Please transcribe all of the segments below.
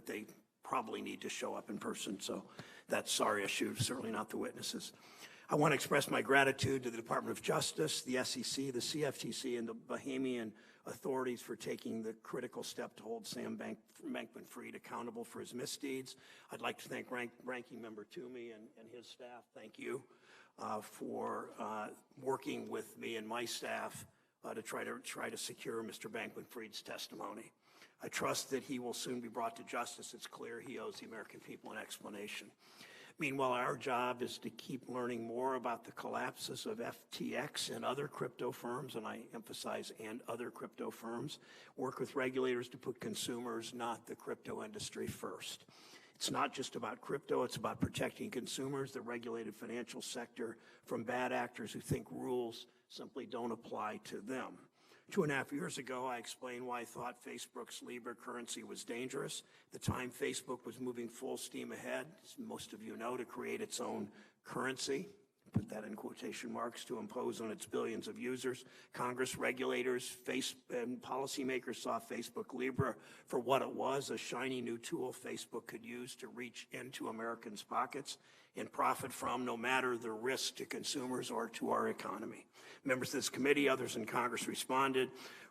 that they probably need to show up in person. So that's our issue, certainly not the witnesses. I want to express my gratitude to the Department of Justice, the SEC, the CFTC, and the Bahamian authorities for taking the critical step to hold Sam Bankman-Fried accountable for his misdeeds. I'd like to thank Ranking Member Toomey and his staff. Thank you for working with me and my staff to try to secure Mr. Bankman-Fried's testimony. I trust that he will soon be brought to justice. It's clear he owes the American people an explanation. Meanwhile, our job is to keep learning more about the collapses of FTX and other crypto firms, and I emphasize and other crypto firms, work with regulators to put consumers, not the crypto industry, first. It's not just about crypto, it's about protecting consumers, the regulated financial sector, from bad actors who think rules simply don't apply to them. 2.5 years ago, I explained why I thought Facebook's Libra currency was dangerous. At the time, Facebook was moving full steam ahead, as most of you know, to create its own currency, put that in quotation marks, to impose on its billions of users. Congress, regulators, and policymakers saw Facebook Libra for what it was, a shiny new tool Facebook could use to reach into Americans' pockets and profit from, no matter the risk to consumers or to our economy. Members of this committee, others in Congress responded.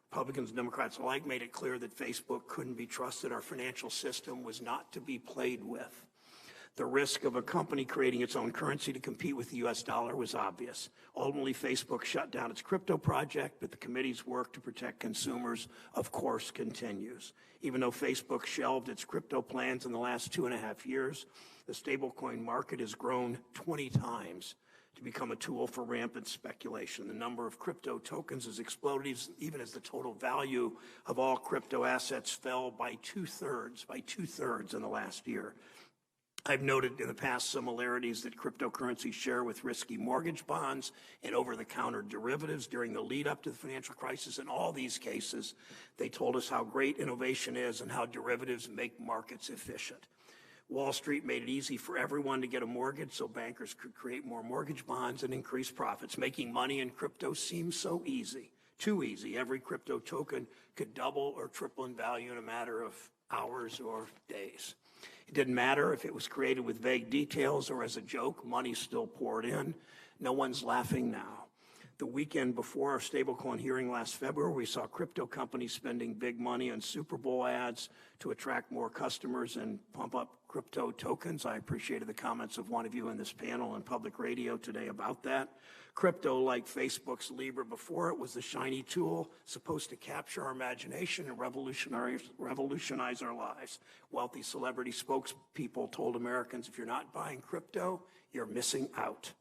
Republicans and Democrats alike made it clear that Facebook couldn't be trusted. Our financial system was not to be played with. The risk of a company creating its own currency to compete with the U.S. dollar was obvious. Ultimately, Facebook shut down its crypto project, but the committee's work to protect consumers, of course, continues. Even though Facebook shelved its crypto plans in the last 2.5 years, the stablecoin market has grown 20 times to become a tool for rampant speculation. The number of crypto tokens has exploded, even as the total value of all crypto assets fell by two-thirds in the last year. I've noted in the past similarities that cryptocurrencies share with risky mortgage bonds and over-the-counter derivatives during the lead-up to the financial crisis. In all these cases, they told us how great innovation is and how derivatives make markets efficient. Wall Street made it easy for everyone to get a mortgage so bankers could create more mortgage bonds and increase profits. Making money in crypto seems so easy, too easy. Every crypto token could double or triple in value in a matter of hours or days. It didn't matter if it was created with vague details or as a joke, money still poured in. No one's laughing now. The weekend before our stablecoin hearing last February, we saw crypto companies spending big money on Super Bowl ads to attract more customers and pump up crypto tokens. I appreciated the comments of one of you in this panel on public radio today about that. Crypto, like Facebook's Libra before it, was the shiny tool supposed to capture our imagination and revolutionize our lives. Wealthy celebrity spokespeople told Americans, if you're not buying crypto, you're missing out.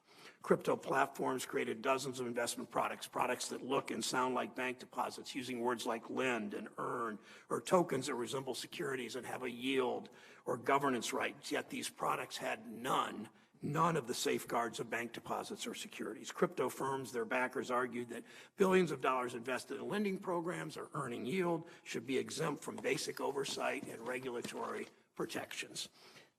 Crypto platforms created dozens of investment products that look and sound like bank deposits, using words like lend and earn, or tokens that resemble securities and have a yield or governance rights, yet these products had none of the safeguards of bank deposits or securities. Crypto firms, their backers argued that billions of dollars invested in lending programs or earning yield should be exempt from basic oversight and regulatory protections.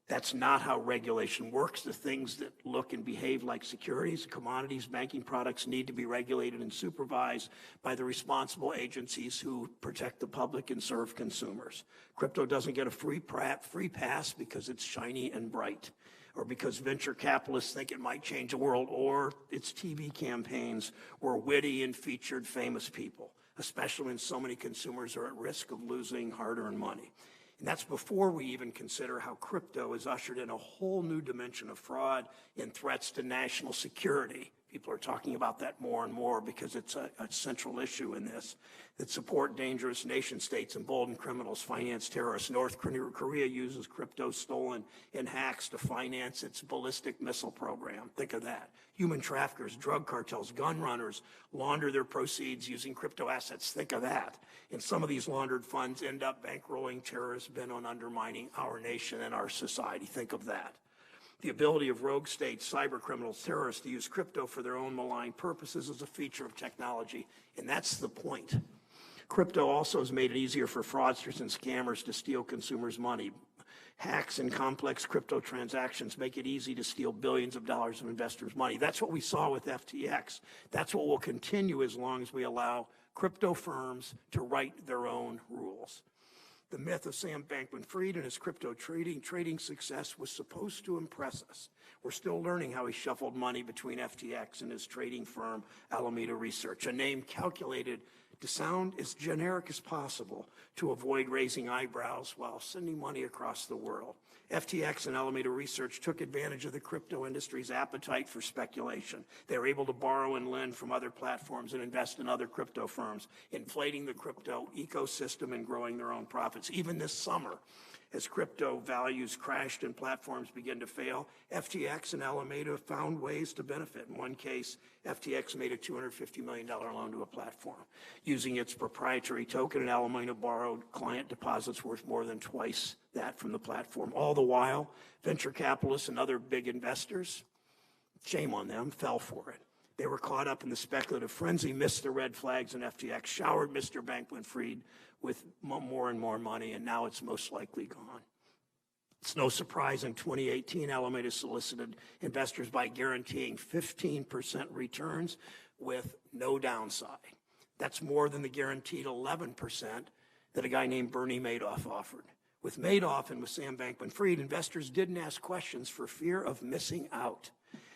That's not how regulation works. The things that look and behave like securities, commodities, banking products need to be regulated and supervised by the responsible agencies who protect the public and serve consumers. Crypto doesn't get a free pass because it's shiny and bright, or because venture capitalists think it might change the world, or its TV campaigns were witty and featured famous people, especially when so many consumers are at risk of losing hard-earned money. And that's before we even consider how crypto has ushered in a whole new dimension of fraud and threats to national security. People are talking about that more and more because it's a central issue in this, that support dangerous nation states, embolden criminals, finance terrorists. North Korea uses crypto stolen in hacks to finance its ballistic missile program. Think of that. Human traffickers, drug cartels, gun runners launder their proceeds using crypto assets. Think of that. And some of these laundered funds end up bankrolling terrorists bent on undermining our nation and our society. Think of that. The ability of rogue states, cyber criminals, terrorists to use crypto for their own malign purposes is a feature of technology, and that's the point. Crypto also has made it easier for fraudsters and scammers to steal consumers' money. Hacks and complex crypto transactions make it easy to steal billions of dollars of investors' money. That's what we saw with FTX. That's what will continue as long as we allow crypto firms to write their own rules. The myth of Sam Bankman-Fried and his crypto trading success was supposed to impress us. We're still learning how he shuffled money between FTX and his trading firm, Alameda Research, a name calculated to sound as generic as possible to avoid raising eyebrows while sending money across the world. FTX and Alameda Research took advantage of the crypto industry's appetite for speculation. They were able to borrow and lend from other platforms and invest in other crypto firms, inflating the crypto ecosystem and growing their own profits. Even this summer, as crypto values crashed and platforms began to fail, FTX and Alameda found ways to benefit. In one case, FTX made a $250 million loan to a platform. Using its proprietary token, and Alameda borrowed client deposits worth more than twice that from the platform. All the while, venture capitalists and other big investors, shame on them, fell for it. They were caught up in the speculative frenzy, missed the red flags, and FTX showered Mr. Bankman-Fried with more and more money, and now it's most likely gone. It's no surprise in 2018, Alameda solicited investors by guaranteeing 15% returns with no downside. That's more than the guaranteed 11% that a guy named Bernie Madoff offered. With Madoff and with Sam Bankman-Fried, investors didn't ask questions for fear of missing out.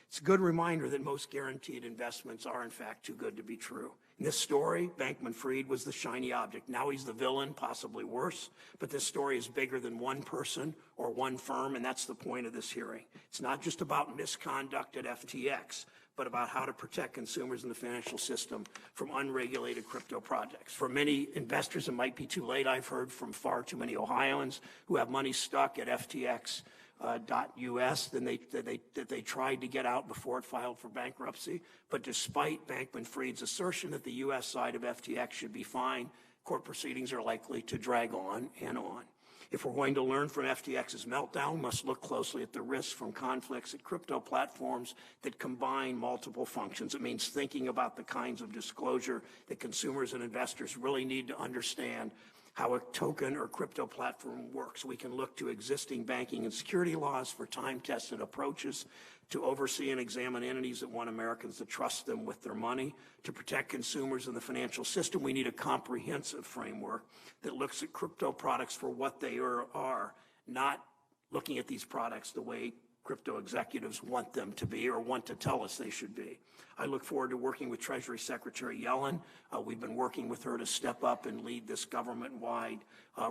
It's a good reminder that most guaranteed investments are, in fact, too good to be true. In this story, Bankman-Fried was the shiny object. Now he's the villain, possibly worse. But this story is bigger than one person or one firm, and that's the point of this hearing. It's not just about misconduct at FTX, but about how to protect consumers in the financial system from unregulated crypto projects. For many investors, it might be too late. I've heard from far too many Ohioans who have money stuck at FTX. .us that they tried to get out before it filed for bankruptcy. But despite Bankman-Fried's assertion that the U.S. side of FTX should be fine, court proceedings are likely to drag on and on. If we're going to learn from FTX's meltdown, we must look closely at the risks from conflicts at crypto platforms that combine multiple functions. It means thinking about the kinds of disclosure that consumers and investors really need to understand how a token or crypto platform works. We can look to existing banking and security laws for time-tested approaches to oversee and examine entities that want Americans to trust them with their money. To protect consumers in the financial system, we need a comprehensive framework that looks at crypto products for what they are, not looking at these products the way crypto executives want them to be or want to tell us they should be. I look forward to working with Treasury Secretary Yellen. We've been working with her to step up and lead this government-wide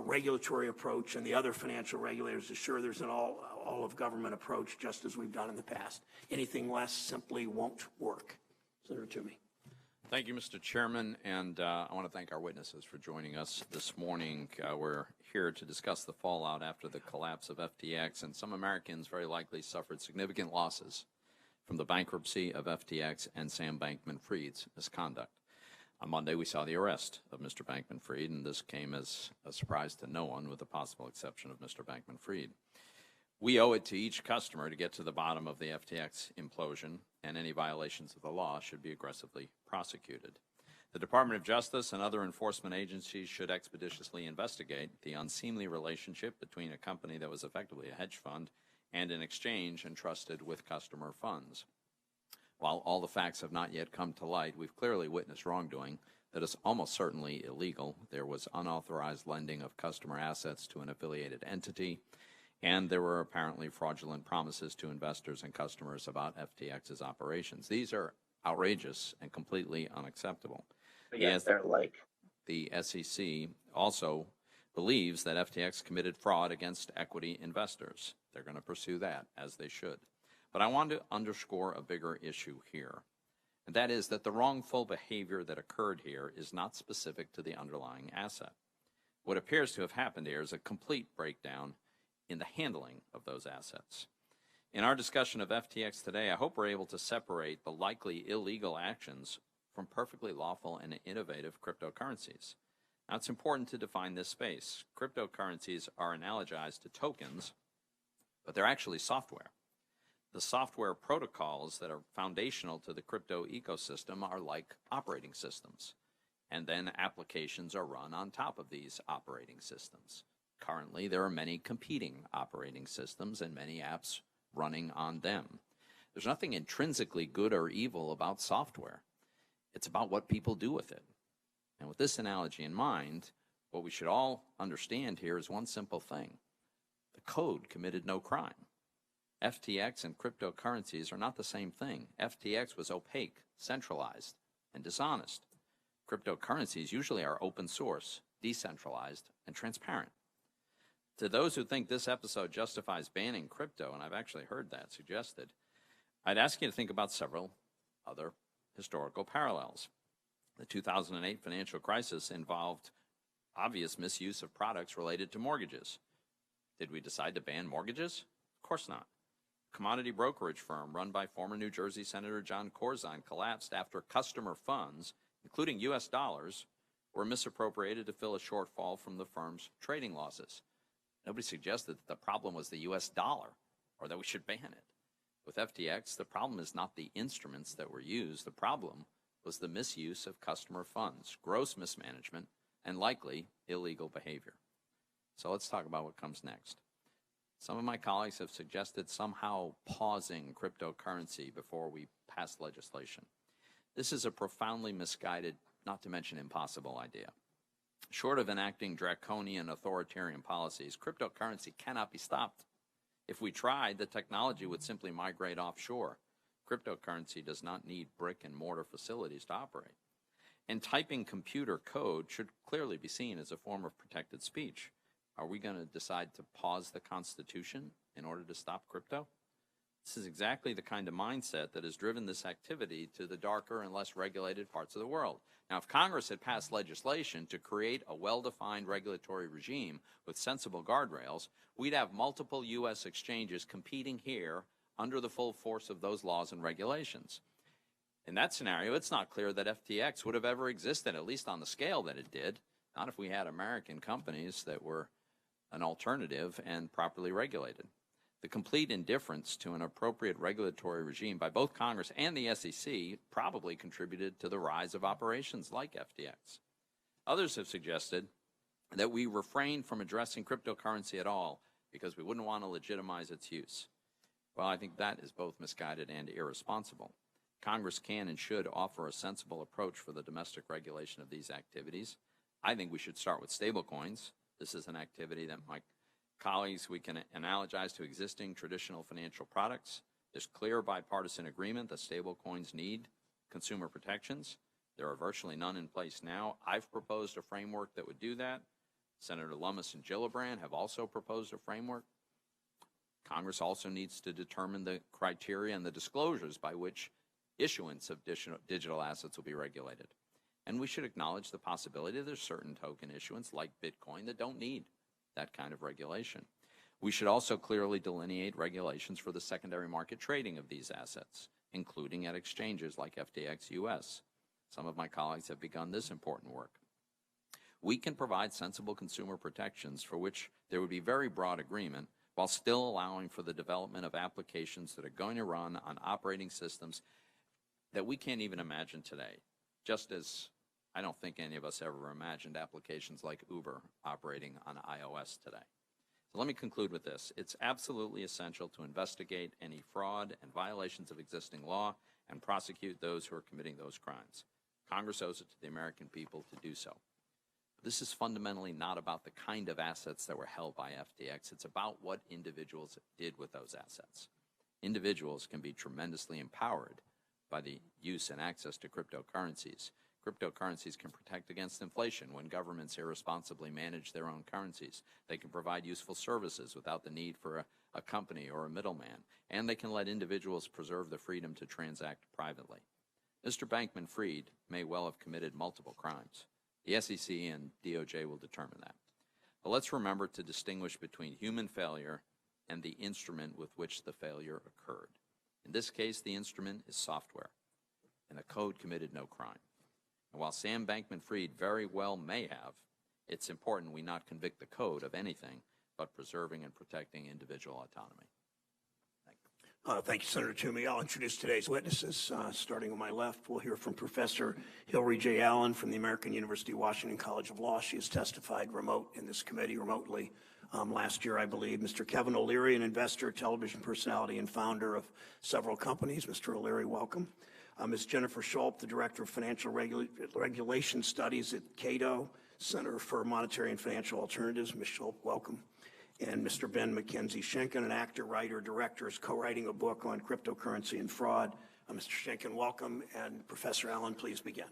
regulatory approach, and the other financial regulators to ensure there's an all-of-government approach, just as we've done in the past. Anything less simply won't work. Senator Toomey. Thank you, Mr. Chairman, and I want to thank our witnesses for joining us this morning. We're here to discuss the fallout after the collapse of FTX, and some Americans very likely suffered significant losses from the bankruptcy of FTX and Sam Bankman-Fried's misconduct. On Monday, we saw the arrest of Mr. Bankman-Fried, and this came as a surprise to no one, with the possible exception of Mr. Bankman-Fried. We owe it to each customer to get to the bottom of the FTX implosion, and any violations of the law should be aggressively prosecuted. The Department of Justice and other enforcement agencies should expeditiously investigate the unseemly relationship between a company that was effectively a hedge fund and an exchange entrusted with customer funds. While all the facts have not yet come to light, we've clearly witnessed wrongdoing that is almost certainly illegal. There was unauthorized lending of customer assets to an affiliated entity, and there were apparently fraudulent promises to investors and customers about FTX's operations. These are outrageous and completely unacceptable. Yes, they're like. The SEC also believes that FTX committed fraud against equity investors. They're going to pursue that, as they should. But I want to underscore a bigger issue here, and that is that the wrongful behavior that occurred here is not specific to the underlying asset. What appears to have happened here is a complete breakdown in the handling of those assets. In our discussion of FTX today, I hope we're able to separate the likely illegal actions from perfectly lawful and innovative cryptocurrencies. Now, it's important to define this space. Cryptocurrencies are analogized to tokens, but they're actually software. The software protocols that are foundational to the crypto ecosystem are like operating systems, and then applications are run on top of these operating systems. Currently, there are many competing operating systems and many apps running on them. There's nothing intrinsically good or evil about software. It's about what people do with it. And with this analogy in mind, What we should all understand here is one simple thing. The code committed no crime. FTX and cryptocurrencies are not the same thing. FTX was opaque, centralized, and dishonest. Cryptocurrencies usually are open source, decentralized, and transparent. To those who think this episode justifies banning crypto, and I've actually heard that suggested, I'd ask you to think about several other historical parallels. The 2008 financial crisis involved obvious misuse of products related to mortgages. Did we decide to ban mortgages? Of course not. A commodity brokerage firm run by former New Jersey Senator John Corzine collapsed after customer funds, including U.S. dollars, were misappropriated to fill a shortfall from the firm's trading losses. Nobody suggested that the problem was the U.S. dollar or that we should ban it. With FTX, the problem is not the instruments that were used. The problem was the misuse of customer funds, gross mismanagement, and likely illegal behavior. So let's talk about what comes next. Some of my colleagues have suggested somehow pausing cryptocurrency before we pass legislation. This is a profoundly misguided, not to mention impossible idea. Short of enacting draconian authoritarian policies, cryptocurrency cannot be stopped. If we tried, the technology would simply migrate offshore. Cryptocurrency does not need brick and mortar facilities to operate. And typing computer code should clearly be seen as a form of protected speech. Are we going to decide to pause the Constitution in order to stop crypto? This is exactly the kind of mindset that has driven this activity to the darker and less regulated parts of the world. Now, if Congress had passed legislation to create a well-defined regulatory regime with sensible guardrails, we'd have multiple U.S. exchanges competing here under the full force of those laws and regulations. In that scenario, it's not clear that FTX would have ever existed, at least on the scale that it did, not if we had American companies that were an alternative and properly regulated. The complete indifference to an appropriate regulatory regime by both Congress and the SEC probably contributed to the rise of operations like FTX. Others have suggested that we refrain from addressing cryptocurrency at all because we wouldn't want to legitimize its use. Well, I think that is both misguided and irresponsible. Congress can and should offer a sensible approach for the domestic regulation of these activities. I think we should start with stablecoins. This is an activity that my colleagues, we can analogize to existing traditional financial products. There's clear bipartisan agreement that stablecoins need consumer protections. There are virtually none in place now. I've proposed a framework that would do that. Senator Lummis and Gillibrand have also proposed a framework. Congress also needs to determine the criteria and the disclosures by which issuance of digital assets will be regulated. And we should acknowledge the possibility that there's certain token issuance like Bitcoin that don't need that kind of regulation. We should also clearly delineate regulations for the secondary market trading of these assets, including at exchanges like FTX US. Some of my colleagues have begun this important work. We can provide sensible consumer protections for which there would be very broad agreement while still allowing for the development of applications that are going to run on operating systems that we can't even imagine today, just as I don't think any of us ever imagined applications like Uber operating on iOS today. So let me conclude with this. It's absolutely essential to investigate any fraud and violations of existing law and prosecute those who are committing those crimes. Congress owes it to the American people to do so. This is fundamentally not about the kind of assets that were held by FTX. It's about what individuals did with those assets. Individuals can be tremendously empowered by the use and access to cryptocurrencies. Cryptocurrencies can protect against inflation when governments irresponsibly manage their own currencies. They can provide useful services without the need for a company or a middleman. And they can let individuals preserve the freedom to transact privately. Mr. Bankman-Fried may well have committed multiple crimes. The SEC and DOJ will determine that. But let's remember to distinguish between human failure and the instrument with which the failure occurred. In this case, the instrument is software, and the code committed no crime. And while Sam Bankman-Fried very well may have, it's important we not convict the code of anything but preserving and protecting individual autonomy. Thank you, Senator Toomey. I'll introduce today's witnesses. Starting on my left, we'll hear from Professor Hillary J. Allen from the American University Washington College of Law. She has testified in this committee remotely last year, I believe. Mr. Kevin O'Leary, an investor, television personality, and founder of several companies. Mr. O'Leary, welcome. Ms. Jennifer Schulp, the Director of Financial Regulation Studies at Cato. Center for Monetary and Financial Alternatives. Ms. Schultz, welcome. And Mr. Ben McKenzie Schenken, an actor, writer, director, is co-writing a book on cryptocurrency and fraud. Mr. Schenken, welcome. And Professor Allen, please begin.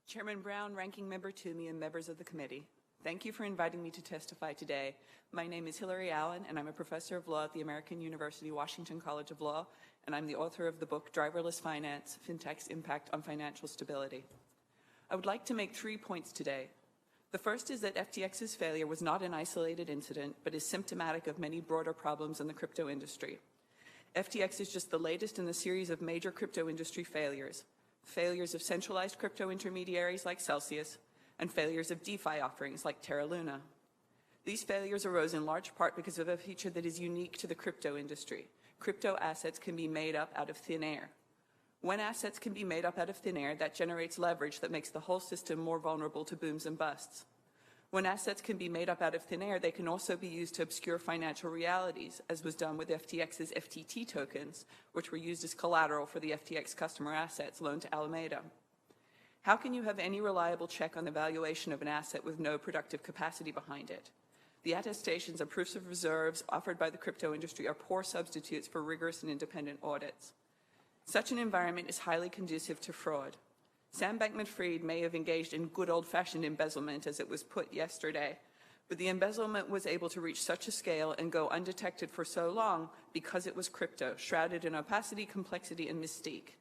Chairman Brown, Ranking Member Toomey, and members of the committee, thank you for inviting me to testify today. My name is Hillary Allen, and I'm a professor of law at the American University Washington College of Law, and I'm the author of the book Driverless Finance, FinTech's Impact on Financial Stability. I would like to make 3 points today. The first is that FTX's failure was not an isolated incident, but is symptomatic of many broader problems in the crypto industry. FTX is just the latest in a series of major crypto industry failures. Failures of centralized crypto intermediaries like Celsius, and failures of DeFi offerings like Terra Luna. These failures arose in large part because of a feature that is unique to the crypto industry. Crypto assets can be made up out of thin air. When assets can be made up out of thin air, that generates leverage that makes the whole system more vulnerable to booms and busts. When assets can be made up out of thin air, they can also be used to obscure financial realities, as was done with FTX's FTT tokens, which were used as collateral for the FTX customer assets loaned to Alameda. How can you have any reliable check on the valuation of an asset with no productive capacity behind it? The attestations and proofs of reserves offered by the crypto industry are poor substitutes for rigorous and independent audits. Such an environment is highly conducive to fraud. Sam Bankman-Fried may have engaged in good old-fashioned embezzlement, as it was put yesterday, but the embezzlement was able to reach such a scale and go undetected for so long because it was crypto, shrouded in opacity, complexity, and mystique.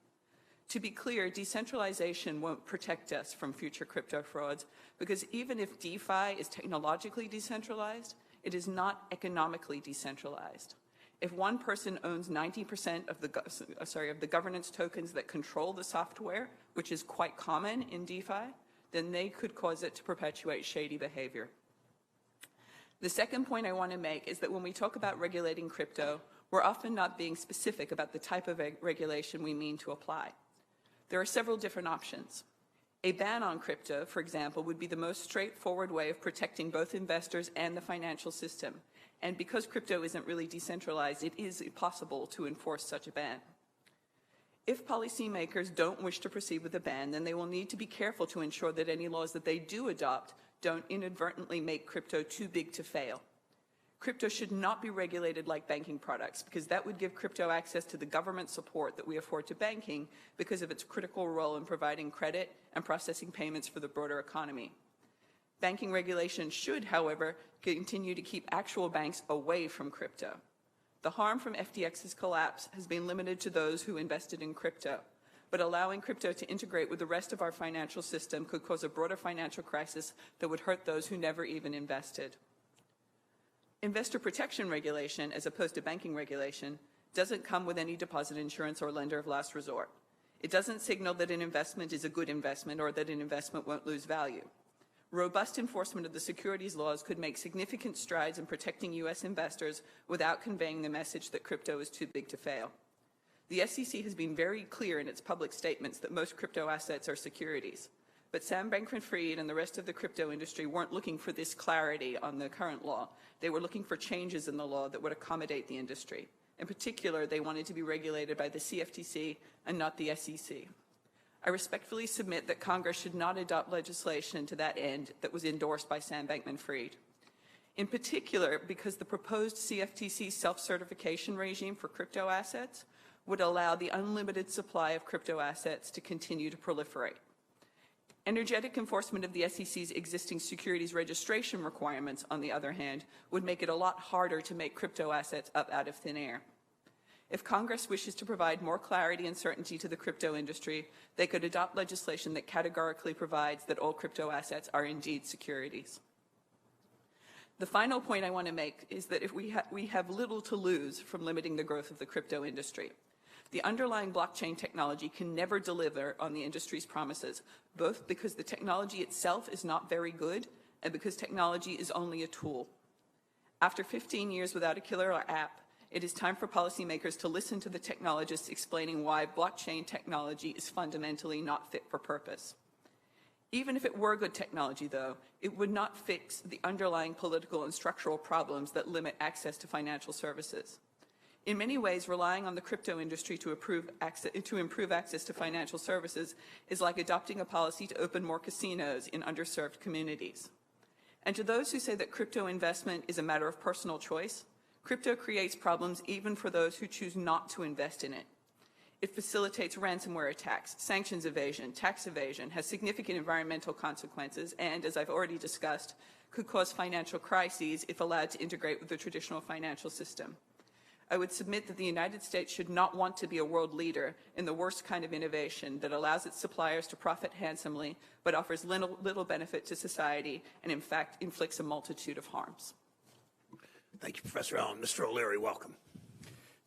To be clear, decentralization won't protect us from future crypto frauds, because even if DeFi is technologically decentralized, it is not economically decentralized. If one person owns 90% of the governance tokens that control the software, which is quite common in DeFi, then they could cause it to perpetuate shady behavior. The second point I want to make is that when we talk about regulating crypto, we're often not being specific about the type of regulation we mean to apply. There are several different options. A ban on crypto, for example, would be the most straightforward way of protecting both investors and the financial system. And because crypto isn't really decentralized, it is possible to enforce such a ban. If policymakers don't wish to proceed with a ban, then they will need to be careful to ensure that any laws that they do adopt don't inadvertently make crypto too big to fail. Crypto should not be regulated like banking products, because that would give crypto access to the government support that we afford to banking because of its critical role in providing credit and processing payments for the broader economy. Banking regulation should, however, continue to keep actual banks away from crypto. The harm from FTX's collapse has been limited to those who invested in crypto, but allowing crypto to integrate with the rest of our financial system could cause a broader financial crisis that would hurt those who never even invested. Investor protection regulation, as opposed to banking regulation, doesn't come with any deposit insurance or lender of last resort. It doesn't signal that an investment is a good investment or that an investment won't lose value. Robust enforcement of the securities laws could make significant strides in protecting U.S. investors without conveying the message that crypto is too big to fail. The SEC has been very clear in its public statements that most crypto assets are securities. But Sam Bankman-Fried and the rest of the crypto industry weren't looking for this clarity on the current law. They were looking for changes in the law that would accommodate the industry. In particular, they wanted to be regulated by the CFTC and not the SEC. I respectfully submit that Congress should not adopt legislation to that end that was endorsed by Sam Bankman-Fried. In particular, because the proposed CFTC self-certification regime for crypto assets would allow the unlimited supply of crypto assets to continue to proliferate. Energetic enforcement of the SEC's existing securities registration requirements, on the other hand, would make it a lot harder to make crypto assets up out of thin air. If Congress wishes to provide more clarity and certainty to the crypto industry, they could adopt legislation that categorically provides that all crypto assets are indeed securities. The final point I want to make is that if we have little to lose from limiting the growth of the crypto industry. The underlying blockchain technology can never deliver on the industry's promises, both because the technology itself is not very good and because technology is only a tool. After 15 years without a killer app, it is time for policymakers to listen to the technologists explaining why blockchain technology is fundamentally not fit for purpose. Even if it were good technology, though, it would not fix the underlying political and structural problems that limit access to financial services. In many ways, relying on the crypto industry to improve access to financial services is like adopting a policy to open more casinos in underserved communities. And to those who say that crypto investment is a matter of personal choice, crypto creates problems even for those who choose not to invest in it. It facilitates ransomware attacks, sanctions evasion, tax evasion, has significant environmental consequences, and, as I've already discussed, could cause financial crises if allowed to integrate with the traditional financial system. I would submit that the United States should not want to be a world leader in the worst kind of innovation that allows its suppliers to profit handsomely but offers little benefit to society and, in fact, inflicts a multitude of harms. Thank you, Professor Allen. Mr. O'Leary, welcome.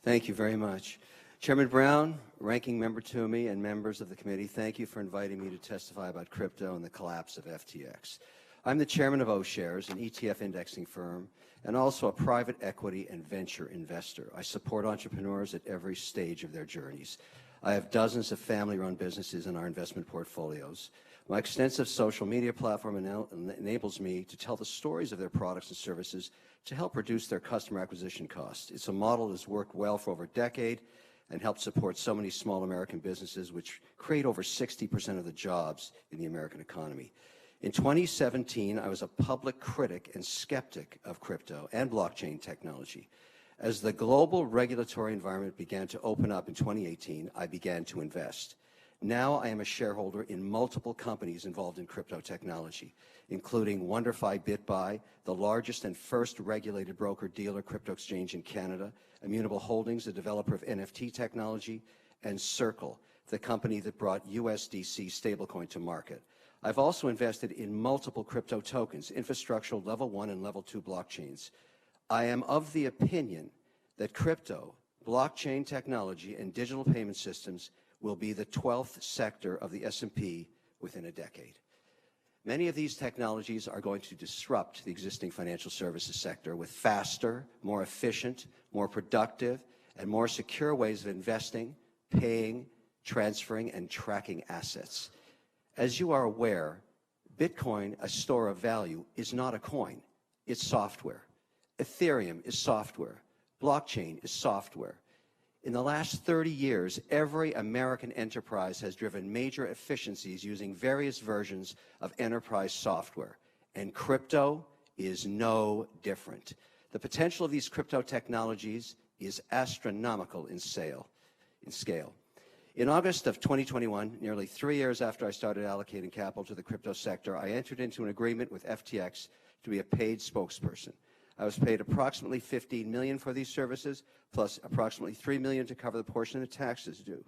Thank you very much. Chairman Brown, Ranking Member Toomey, and members of the committee, thank you for inviting me to testify about crypto and the collapse of FTX. I'm the chairman of O-Shares, an ETF indexing firm, and also a private equity and venture investor. I support entrepreneurs at every stage of their journeys. I have dozens of family-run businesses in our investment portfolios. My extensive social media platform enables me to tell the stories of their products and services to help reduce their customer acquisition costs. It's a model that has worked well for over a decade and helped support so many small American businesses, which create over 60% of the jobs in the American economy. In 2017, I was a public critic and skeptic of crypto and blockchain technology. As the global regulatory environment began to open up in 2018, I began to invest. Now I am a shareholder in multiple companies involved in crypto technology, including WonderFi BitBuy, the largest and first regulated broker-dealer crypto exchange in Canada, Immutable Holdings, the developer of NFT technology, and Circle, the company that brought USDC stablecoin to market. I've also invested in multiple crypto tokens, infrastructural level 1 and level 2 blockchains. I am of the opinion that crypto, blockchain technology, and digital payment systems will be the 12th sector of the S&P within a decade. Many of these technologies are going to disrupt the existing financial services sector with faster, more efficient, more productive, and more secure ways of investing, paying, transferring, and tracking assets. As you are aware, Bitcoin, a store of value, is not a coin. It's software. Ethereum is software. Blockchain is software. In the last 30 years, every American enterprise has driven major efficiencies using various versions of enterprise software, and crypto is no different. The potential of these crypto technologies is astronomical in scale. In August of 2021, nearly 3 years after I started allocating capital to the crypto sector, I entered into an agreement with FTX to be a paid spokesperson. I was paid approximately $15 million for these services, plus approximately $3 million to cover the portion of the taxes due.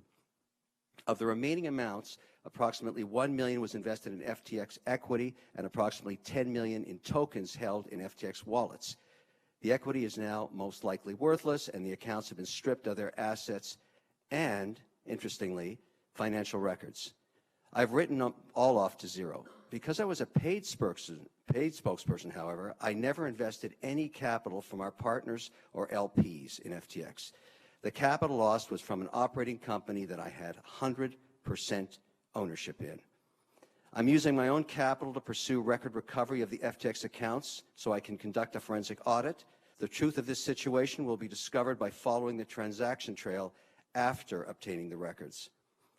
Of the remaining amounts, approximately $1 million was invested in FTX equity and approximately $10 million in tokens held in FTX wallets. The equity is now most likely worthless, and the accounts have been stripped of their assets and, interestingly, financial records. I've written them all off to zero. Because I was a paid spokesperson, however, I never invested any capital from our partners or LPs in FTX. The capital lost was from an operating company that I had 100% ownership in. I'm using my own capital to pursue record recovery of the FTX accounts so I can conduct a forensic audit. The truth of this situation will be discovered by following the transaction trail after obtaining the records.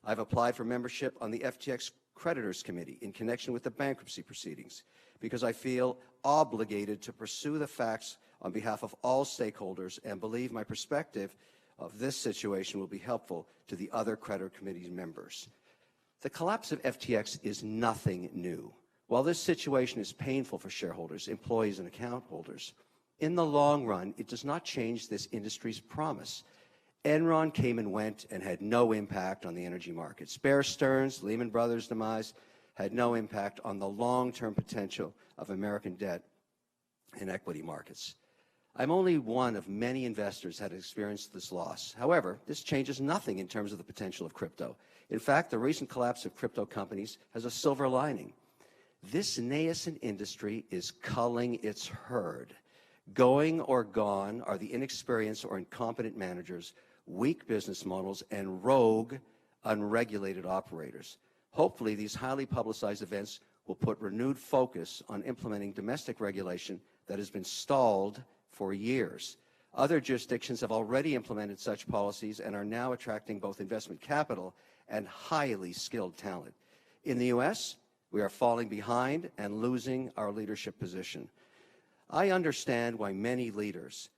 I've applied for membership on the FTX Creditors Committee in connection with the bankruptcy proceedings because I feel obligated to pursue the facts on behalf of all stakeholders and believe my perspective of this situation will be helpful to the other creditor committee members. The collapse of FTX is nothing new. While this situation is painful for shareholders, employees, and account holders, in the long run, it does not change this industry's promise. Enron came and went and had no impact on the energy markets. Bear Stearns, Lehman Brothers' demise had no impact on the long-term potential of American debt and equity markets. I'm only one of many investors that have experienced this loss. However, this changes nothing in terms of the potential of crypto. In fact, the recent collapse of crypto companies has a silver lining. This nascent industry is culling its herd. Going or gone are the inexperienced or incompetent managers, weak business models, and rogue, unregulated operators. Hopefully, these highly publicized events will put renewed focus on implementing domestic regulation that has been stalled for years. Other jurisdictions have already implemented such policies and are now attracting both investment capital and highly skilled talent. In the U.S., we are falling behind and losing our leadership position. I understand why many leaders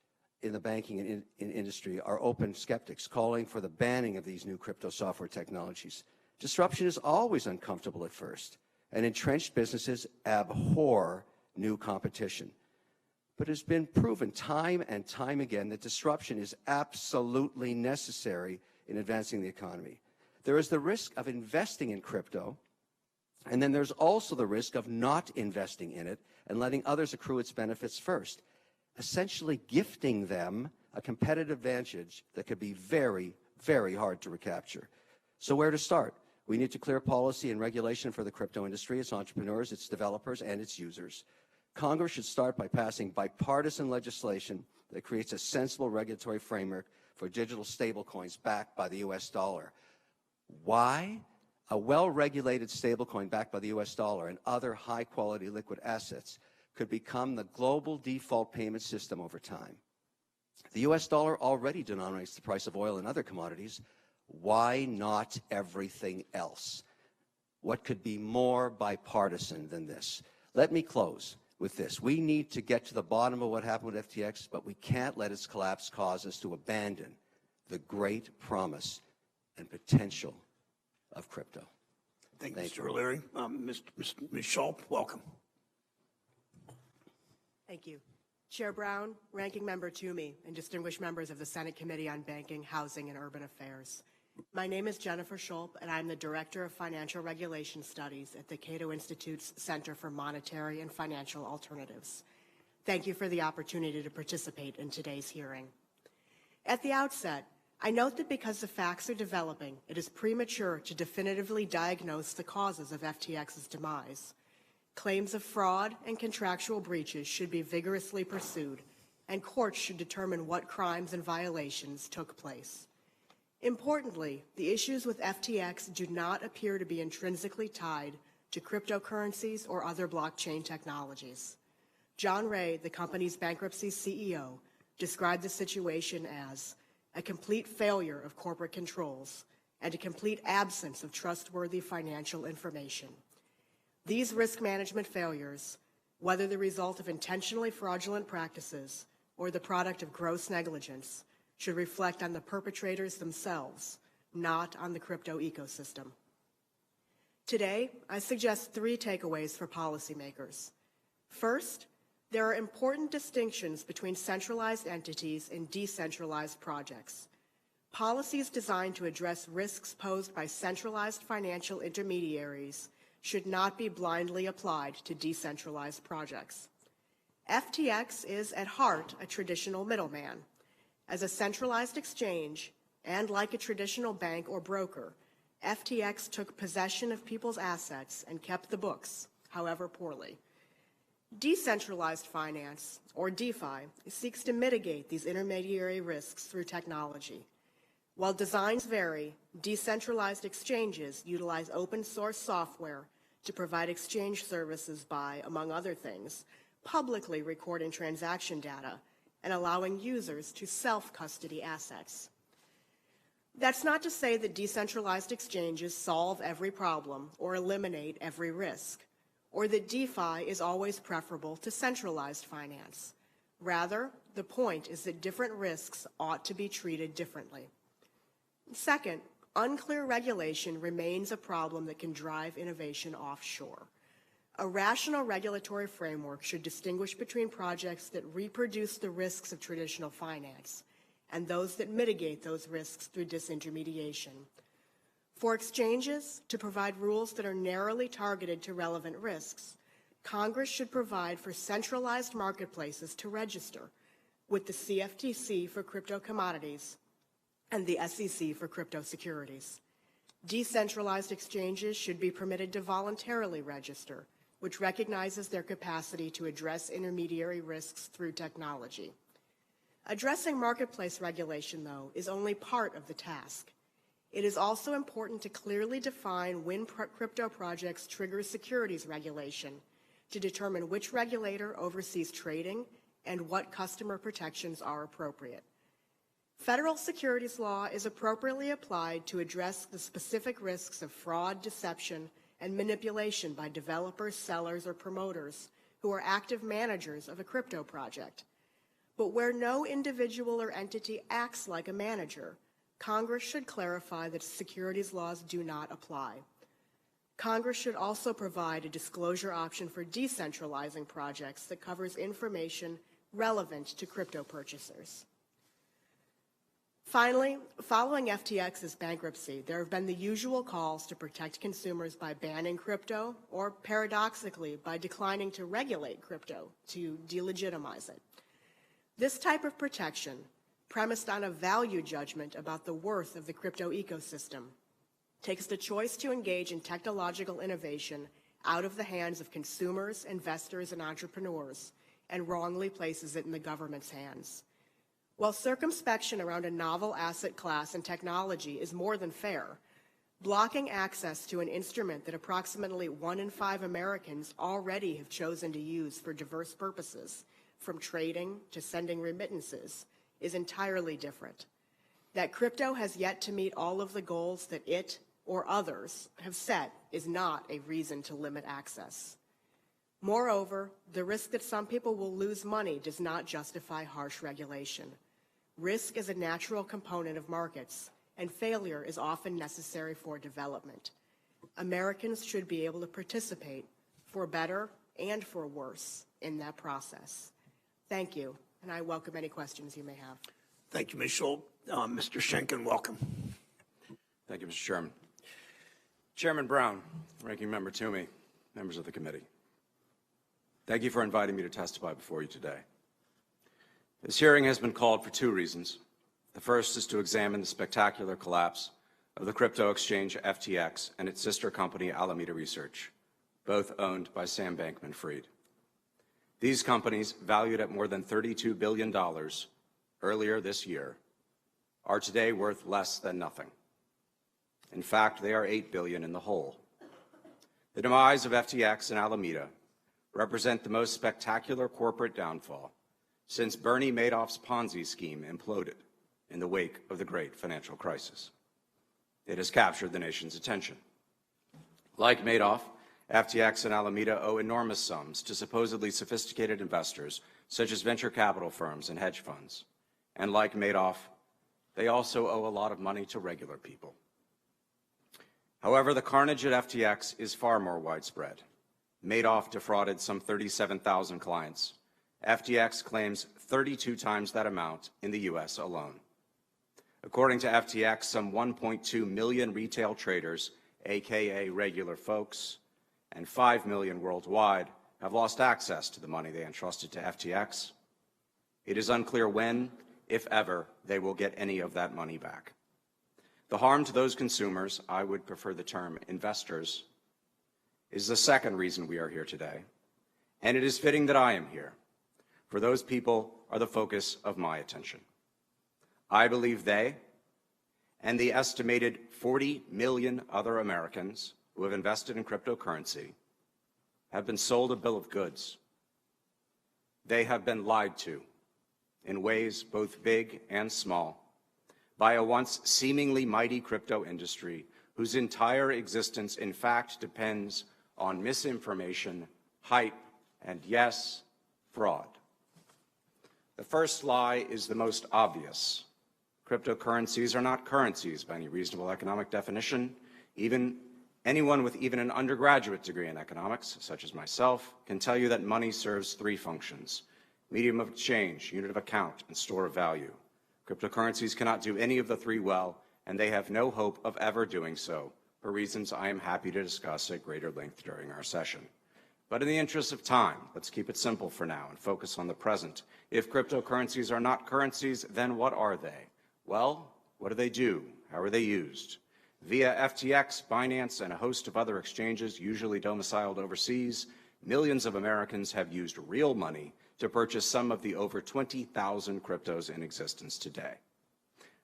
in the banking industry are open skeptics, calling for the banning of these new crypto software technologies. Disruption is always uncomfortable at first, and entrenched businesses abhor new competition. But it has been proven time and time again that disruption is absolutely necessary in advancing the economy. There is the risk of investing in crypto, and then there's also the risk of not investing in it and letting others accrue its benefits first, essentially gifting them a competitive advantage that could be very, very hard to recapture. So where to start? We need to clear policy and regulation for the crypto industry, its entrepreneurs, its developers, and its users. Congress should start by passing bipartisan legislation that creates a sensible regulatory framework for digital stablecoins backed by the U.S. dollar. Why? A well-regulated stablecoin backed by the U.S. dollar and other high-quality liquid assets could become the global default payment system over time. The U.S. dollar already denominates the price of oil and other commodities. Why not everything else? What could be more bipartisan than this? Let me close with this. We need to get to the bottom of what happened with FTX, but we can't let its collapse cause us to abandon the great promise and potential of crypto. Thank you, Mr. O'Leary. Ms. Schulp, welcome. Thank you. Chair Brown, Ranking Member Toomey, and distinguished members of the Senate Committee on Banking, Housing, and Urban Affairs. My name is Jennifer Schulp, and I'm the Director of Financial Regulation Studies at the Cato Institute's Center for Monetary and Financial Alternatives. Thank you for the opportunity to participate in today's hearing. At the outset, I note that because the facts are developing, it is premature to definitively diagnose the causes of FTX's demise. Claims of fraud and contractual breaches should be vigorously pursued, and courts should determine what crimes and violations took place. Importantly, the issues with FTX do not appear to be intrinsically tied to cryptocurrencies or other blockchain technologies. John Ray, the company's bankruptcy CEO, described the situation as a complete failure of corporate controls and a complete absence of trustworthy financial information. These risk management failures, whether the result of intentionally fraudulent practices or the product of gross negligence, should reflect on the perpetrators themselves, not on the crypto ecosystem. Today, I suggest 3 takeaways for policymakers. First, there are important distinctions between centralized entities and decentralized projects. Policies designed to address risks posed by centralized financial intermediaries should not be blindly applied to decentralized projects. FTX is, at heart, a traditional middleman. As a centralized exchange, and like a traditional bank or broker, FTX took possession of people's assets and kept the books, however poorly. Decentralized finance, or DeFi, seeks to mitigate these intermediary risks through technology. While designs vary, decentralized exchanges utilize open-source software to provide exchange services by, among other things, publicly recording transaction data and allowing users to self-custody assets. That's not to say that decentralized exchanges solve every problem or eliminate every risk, or that DeFi is always preferable to centralized finance. Rather, the point is that different risks ought to be treated differently. Second, unclear regulation remains a problem that can drive innovation offshore. A rational regulatory framework should distinguish between projects that reproduce the risks of traditional finance and those that mitigate those risks through disintermediation. For exchanges to provide rules that are narrowly targeted to relevant risks, Congress should provide for centralized marketplaces to register with the CFTC for crypto commodities and the SEC for crypto securities. Decentralized exchanges should be permitted to voluntarily register, which recognizes their capacity to address intermediary risks through technology. Addressing marketplace regulation, though, is only part of the task. It is also important to clearly define when crypto projects trigger securities regulation to determine which regulator oversees trading and what customer protections are appropriate. Federal securities law is appropriately applied to address the specific risks of fraud, deception, and manipulation by developers, sellers, or promoters who are active managers of a crypto project. But where no individual or entity acts like a manager, Congress should clarify that securities laws do not apply. Congress should also provide a disclosure option for decentralizing projects that covers information relevant to crypto purchasers. Finally, following FTX's bankruptcy, there have been the usual calls to protect consumers by banning crypto or, paradoxically, by declining to regulate crypto to delegitimize it. This type of protection, premised on a value judgment about the worth of the crypto ecosystem, takes the choice to engage in technological innovation out of the hands of consumers, investors, and entrepreneurs, and wrongly places it in the government's hands. While circumspection around a novel asset class and technology is more than fair, blocking access to an instrument that approximately 1 in 5 Americans already have chosen to use for diverse purposes, from trading to sending remittances, is entirely different. That crypto has yet to meet all of the goals that it or others have set is not a reason to limit access. Moreover, the risk that some people will lose money does not justify harsh regulation. Risk is a natural component of markets, and failure is often necessary for development. Americans should be able to participate, for better and for worse, in that process. Thank you, and I welcome any questions you may have. Thank you, Ms. Schultz. Mr. Schenken, welcome. Thank you, Mr. Chairman. Chairman Brown, Ranking Member Toomey, members of the committee, thank you for inviting me to testify before you today. This hearing has been called for 2 reasons. The first is to examine the spectacular collapse of the crypto exchange FTX and its sister company Alameda Research, both owned by Sam Bankman-Fried. These companies, valued at more than $32 billion earlier this year, are today worth less than nothing. In fact, they are $8 billion in the hole. The demise of FTX and Alameda represent the most spectacular corporate downfall since Bernie Madoff's Ponzi scheme imploded in the wake of the great financial crisis. It has captured the nation's attention. Like Madoff, FTX and Alameda owe enormous sums to supposedly sophisticated investors, such as venture capital firms and hedge funds. And like Madoff, they also owe a lot of money to regular people. However, the carnage at FTX is far more widespread. Madoff defrauded some 37,000 clients. FTX claims 32 times that amount in the U.S. alone. According to FTX, some 1.2 million retail traders, aka regular folks, and 5 million worldwide have lost access to the money they entrusted to FTX. It is unclear when, if ever, they will get any of that money back. The harm to those consumers, I would prefer the term investors, is the second reason we are here today, and it is fitting that I am here, for those people are the focus of my attention. I believe they, and the estimated 40 million other Americans who have invested in cryptocurrency, have been sold a bill of goods. They have been lied to in ways both big and small by a once seemingly mighty crypto industry whose entire existence, in fact, depends on misinformation, hype, and yes, fraud. The first lie is the most obvious. Cryptocurrencies are not currencies by any reasonable economic definition. Anyone with even an undergraduate degree in economics, such as myself, can tell you that money serves 3 functions: medium of exchange, unit of account, and store of value. Cryptocurrencies cannot do any of the 3 well, and they have no hope of ever doing so, for reasons I am happy to discuss at greater length during our session. But in the interest of time, let's keep it simple for now and focus on the present. If cryptocurrencies are not currencies, then what are they? Well, what do they do? How are they used? Via FTX, Binance, and a host of other exchanges, usually domiciled overseas, millions of Americans have used real money to purchase some of the over 20,000 cryptos in existence today.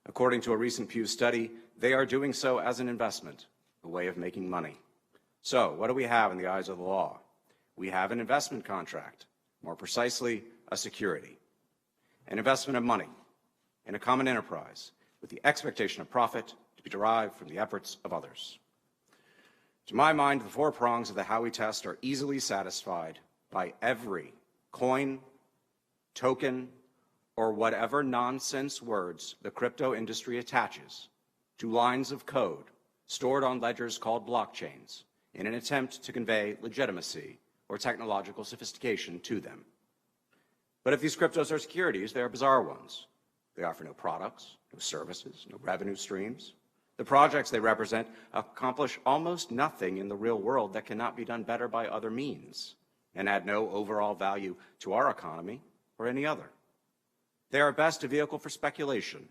According to a recent Pew study, they are doing so as an investment, a way of making money. So, what do we have in the eyes of the law? We have an investment contract, more precisely, a security, an investment of money in a common enterprise with the expectation of profit to be derived from the efforts of others. To my mind, the four prongs of the Howey test are easily satisfied by every coin, token, or whatever nonsense words the crypto industry attaches to lines of code stored on ledgers called blockchains in an attempt to convey legitimacy or technological sophistication to them. But if these cryptos are securities, they are bizarre ones. They offer no products, no services, no revenue streams. The projects they represent accomplish almost nothing in the real world that cannot be done better by other means and add no overall value to our economy or any other. They are at best a vehicle for speculation,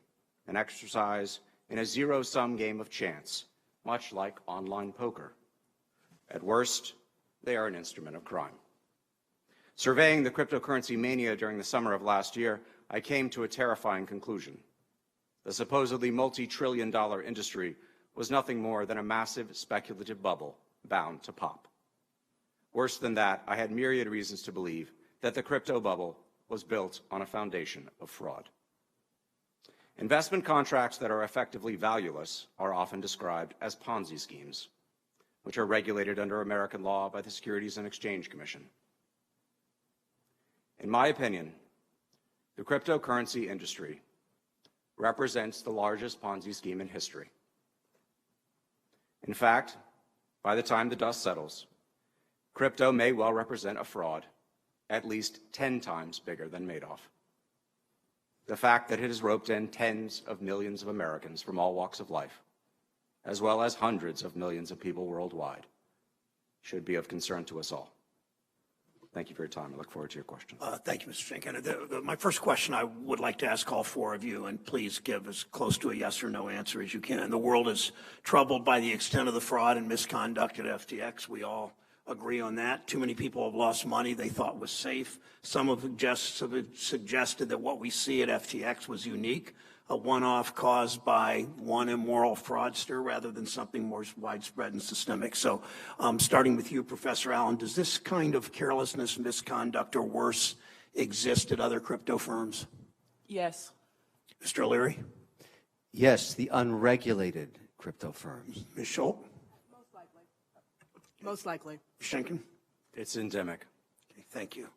an exercise in a zero-sum game of chance, much like online poker. At worst, they are an instrument of crime. Surveying the cryptocurrency mania during the summer of last year, I came to a terrifying conclusion. The supposedly multi-trillion-dollar industry was nothing more than a massive speculative bubble bound to pop. Worse than that, I had myriad reasons to believe that the crypto bubble was built on a foundation of fraud. Investment contracts that are effectively valueless are often described as Ponzi schemes, which are regulated under American law by the Securities and Exchange Commission. In my opinion, the cryptocurrency industry represents the largest Ponzi scheme in history. In fact, by the time the dust settles, crypto may well represent a fraud at least 10 times bigger than Madoff. The fact that it has roped in tens of millions of Americans from all walks of life, as well as hundreds of millions of people worldwide, should be of concern to us all. Thank you for your time. I look forward to your questions. Thank you, Mr. Schenken. My first question I would like to ask all four of you, and please give as close to a yes or no answer as you can. The world is troubled by the extent of the fraud and misconduct at FTX. We all agree on that. Too many people have lost money they thought was safe. Some have suggested that what we see at FTX was unique, a one-off caused by one immoral fraudster rather than something more widespread and systemic. So starting with you, Professor Allen, does this kind of carelessness, misconduct, or worse exist at other crypto firms? Yes. Mr. O'Leary? Yes, the unregulated crypto firms. Ms. Schultz? Most likely. Schenken? It's endemic. Okay, thank you.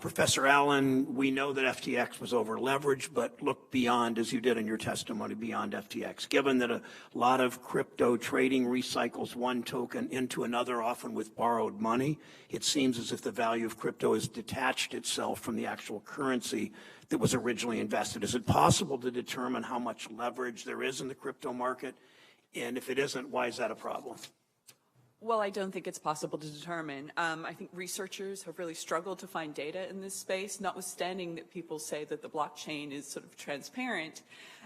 Professor Allen, we know that FTX was over-leveraged, but look beyond, as you did in your testimony, beyond FTX. Given that a lot of crypto trading recycles one token into another, often with borrowed money, it seems as if the value of crypto has detached itself from the actual currency that was originally invested. Is it possible to determine how much leverage there is in the crypto market? And if it isn't, why is that a problem? Well, I don't think it's possible to determine. I think researchers have really struggled to find data in this space, notwithstanding that people say that the blockchain is sort of transparent.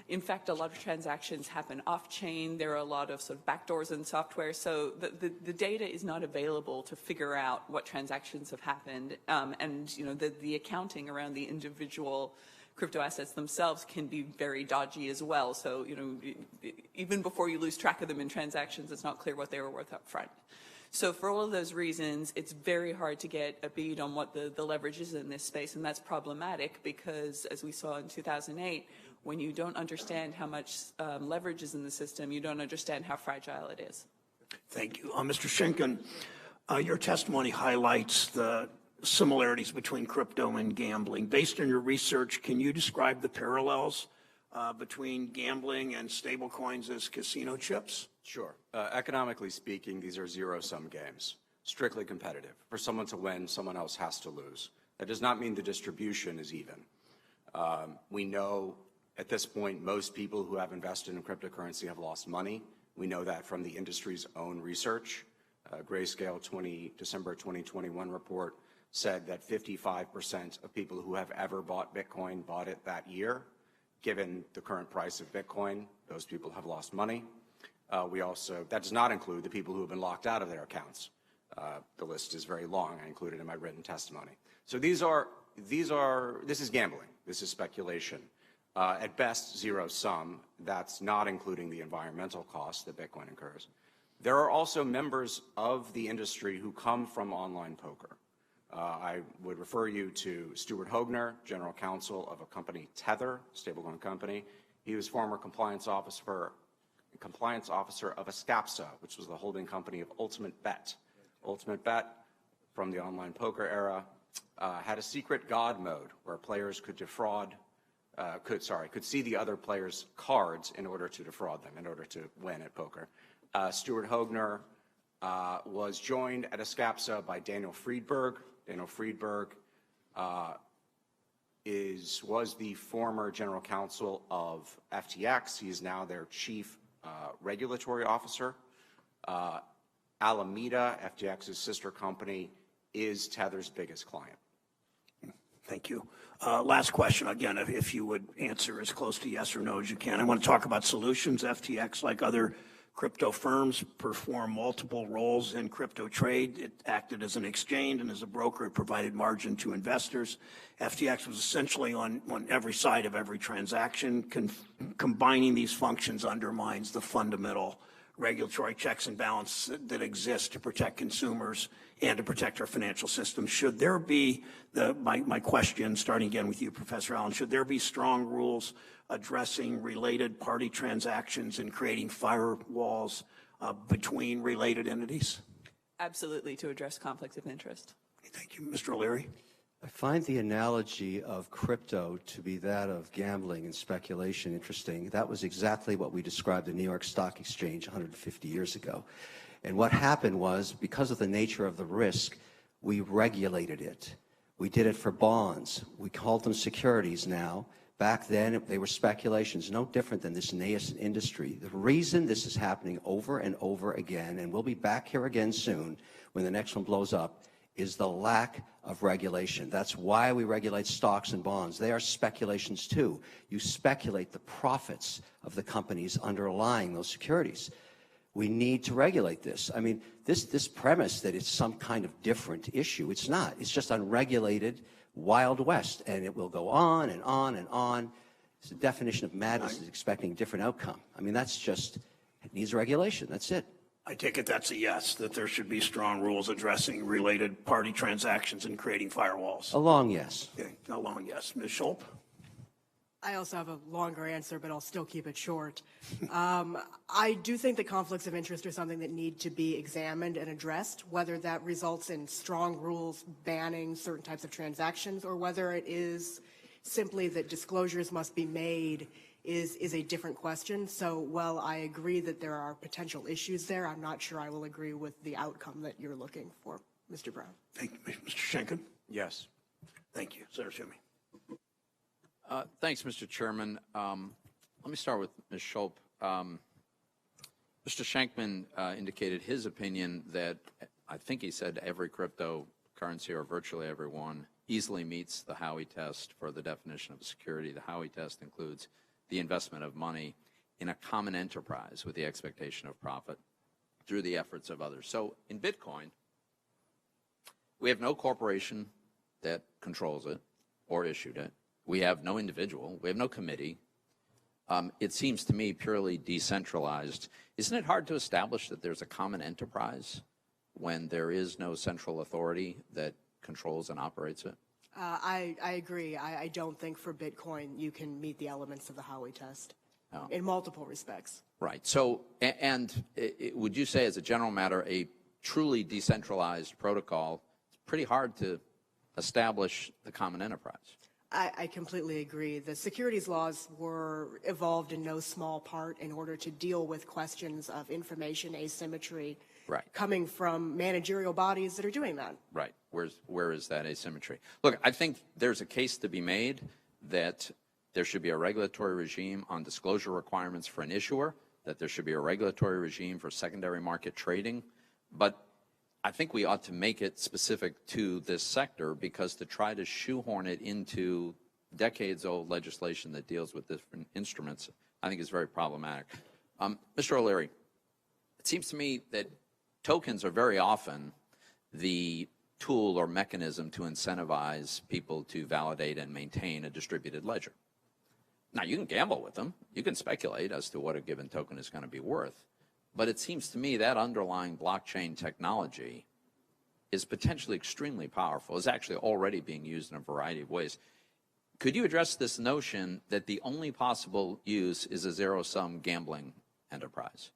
In fact, a lot of transactions happen off-chain. There are a lot of sort of backdoors in software. So the data is not available to figure out what transactions have happened. And, you know, the accounting around the individual crypto assets themselves can be very dodgy as well. So, you know, even before you lose track of them in transactions, it's not clear what they were worth up front. So for all of those reasons, it's very hard to get a bead on what the leverage is in this space, and that's problematic because, as we saw in 2008, when you don't understand how much leverage is in the system, you don't understand how fragile it is. Thank you. Mr. Schenken, your testimony highlights the similarities between crypto and gambling. Based on your research, can you describe the parallels between gambling and stablecoins as casino chips? Sure. Economically speaking, these are zero-sum games, strictly competitive. For someone to win, someone else has to lose. That does not mean the distribution is even. We know at this point most people who have invested in cryptocurrency have lost money. We know that from the industry's own research. Grayscale December 2021 report said that 55% of people who have ever bought Bitcoin bought it that year. Given the current price of Bitcoin, those people have lost money. That does not include the people who have been locked out of their accounts. The list is very long. I included in my written testimony. So this is gambling. This is speculation. At best, zero sum. That's not including the environmental costs that Bitcoin incurs. There are also members of the industry who come from online poker. I would refer you to Stuart Hoegner, General Counsel of a company, Tether, stablecoin company. He was former compliance officer of Escapsa, which was the holding company of Ultimate Bet. Ultimate Bet, from the online poker era, had a secret God mode where players could could see the other players' cards in order to defraud them, in order to win at poker. Stuart Hoegner was joined at Escapsa by Daniel Friedberg. Daniel Friedberg was the former general counsel of FTX. He is now their chief regulatory officer. Alameda, FTX's sister company, is Tether's biggest client. Thank you. Last question, again, if you would answer as close to yes or no as you can. I want to talk about solutions. FTX, like other crypto firms, perform multiple roles in crypto trade. It acted as an exchange and as a broker. It provided margin to investors. FTX was essentially on every side of every transaction. Combining these functions undermines the fundamental regulatory checks and balance that exist to protect consumers and to protect our financial system. Should there be, my question, starting again with you, Professor Allen, should there be strong rules addressing related party transactions and creating firewalls between related entities? Absolutely, to address conflicts of interest. Thank you. Mr. O'Leary? I find the analogy of crypto to be that of gambling and speculation interesting. That was exactly what we described the New York Stock Exchange 150 years ago. And what happened was, because of the nature of the risk, we regulated it. We did it for bonds. We called them securities now. Back then, they were speculations, no different than this nascent industry. The reason this is happening over and over again, and we'll be back here again soon when the next one blows up, is the lack of regulation. That's why we regulate stocks and bonds. They are speculations too. You speculate the profits of the companies underlying those securities. We need to regulate this. I mean, this premise that it's some kind of different issue, it's not. It's just unregulated Wild West, and it will go on and on and on. It's the definition of madness is expecting a different outcome. I mean, that's just, it needs regulation. That's it. I take it that's a yes, that there should be strong rules addressing related party transactions and creating firewalls. A long yes. Okay, a long yes. Ms. Schulp? I also have a longer answer, but I'll still keep it short. I do think that conflicts of interest are something that need to be examined and addressed, whether that results in strong rules banning certain types of transactions or whether it is simply that disclosures must be made is a different question. So while I agree that there are potential issues there, I'm not sure I will agree with the outcome that you're looking for, Mr. Brown. Thank you. Mr. Schenken? Yes. Thank you. Senator Toomey. Thanks, Mr. Chairman. Let me start with Ms. Schulp. Mr. Shankman indicated his opinion that I think he said every cryptocurrency or virtually every one easily meets the Howey test for the definition of a security. The Howey test includes the investment of money in a common enterprise with the expectation of profit through the efforts of others. So in Bitcoin, we have no corporation that controls it or issued it. We have no individual. We have no committee. It seems to me purely decentralized. Isn't it hard to establish that there's a common enterprise when there is no central authority that controls and operates it? I agree. I don't think for Bitcoin you can meet the elements of the Howey test No. in multiple respects. Right. So, would you say as a general matter, a truly decentralized protocol, it's pretty hard to establish the common enterprise? I completely agree. The securities laws were evolved in no small part in order to deal with questions of information asymmetry coming from managerial bodies that are doing that. Right. Where is that asymmetry? Look, I think there's a case to be made that there should be a regulatory regime on disclosure requirements for an issuer, that there should be a regulatory regime for secondary market trading, but I think we ought to make it specific to this sector, because to try to shoehorn it into decades-old legislation that deals with different instruments, I think is very problematic. Mr. O'Leary, it seems to me that tokens are very often the tool or mechanism to incentivize people to validate and maintain a distributed ledger. Now, you can gamble with them. You can speculate as to what a given token is going to be worth. But it seems to me that underlying blockchain technology is potentially extremely powerful, is actually already being used in a variety of ways. Could you address this notion that the only possible use is a zero-sum gambling enterprise?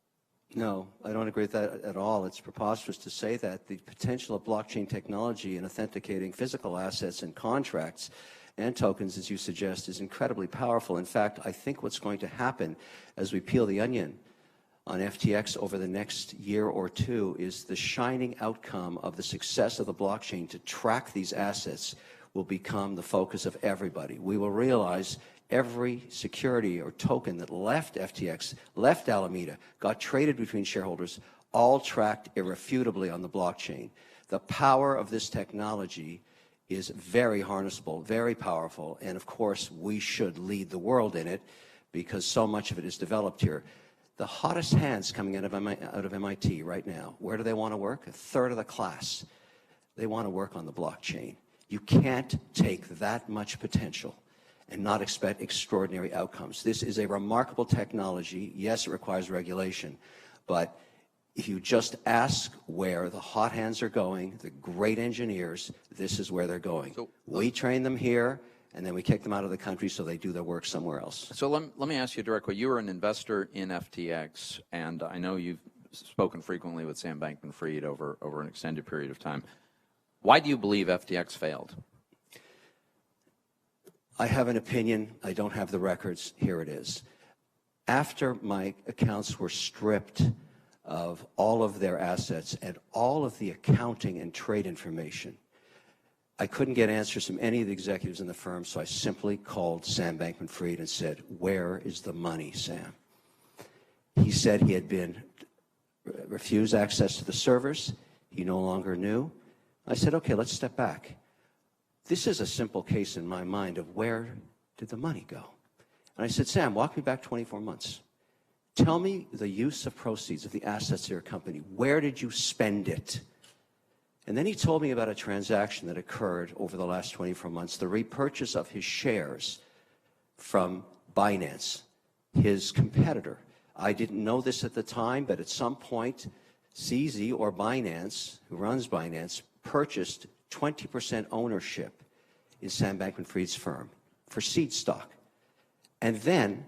No, I don't agree with that at all. It's preposterous to say that. The potential of blockchain technology in authenticating physical assets and contracts and tokens, as you suggest, is incredibly powerful. In fact, I think what's going to happen as we peel the onion on FTX over the next year or two is the shining outcome of the success of the blockchain to track these assets will become the focus of everybody. We will realize every security or token that left FTX, left Alameda, got traded between shareholders, all tracked irrefutably on the blockchain. The power of this technology is very harnessable, very powerful, and of course we should lead the world in it because so much of it is developed here. The hottest hands coming out of MIT right now, where do they want to work? A third of the class. They want to work on the blockchain. You can't take that much potential and not expect extraordinary outcomes. This is a remarkable technology. Yes, it requires regulation, but if you just ask where the hot hands are going, the great engineers, this is where they're going. So, we train them here, and then we kick them out of the country so they do their work somewhere else. So let me ask you directly. You were an investor in FTX, and I know you've spoken frequently with Sam Bankman-Fried over an extended period of time. Why do you believe FTX failed? I have an opinion. I don't have the records. Here it is. After my accounts were stripped of all of their assets and all of the accounting and trade information, I couldn't get answers from any of the executives in the firm, so I simply called Sam Bankman-Fried and said, "Where is the money, Sam?" He said he had been refused access to the servers. He no longer knew. I said, "Okay, let's step back. This is a simple case in my mind of where did the money go?" And I said, "Sam, walk me back 24 months. Tell me the use of proceeds of the assets of your company. Where did you spend it?" And then he told me about a transaction that occurred over the last 24 months, the repurchase of his shares from Binance, his competitor. I didn't know this at the time, but at some point, CZ or Binance, who runs Binance, purchased 20% ownership in Sam Bankman-Fried's firm for seed stock. And then,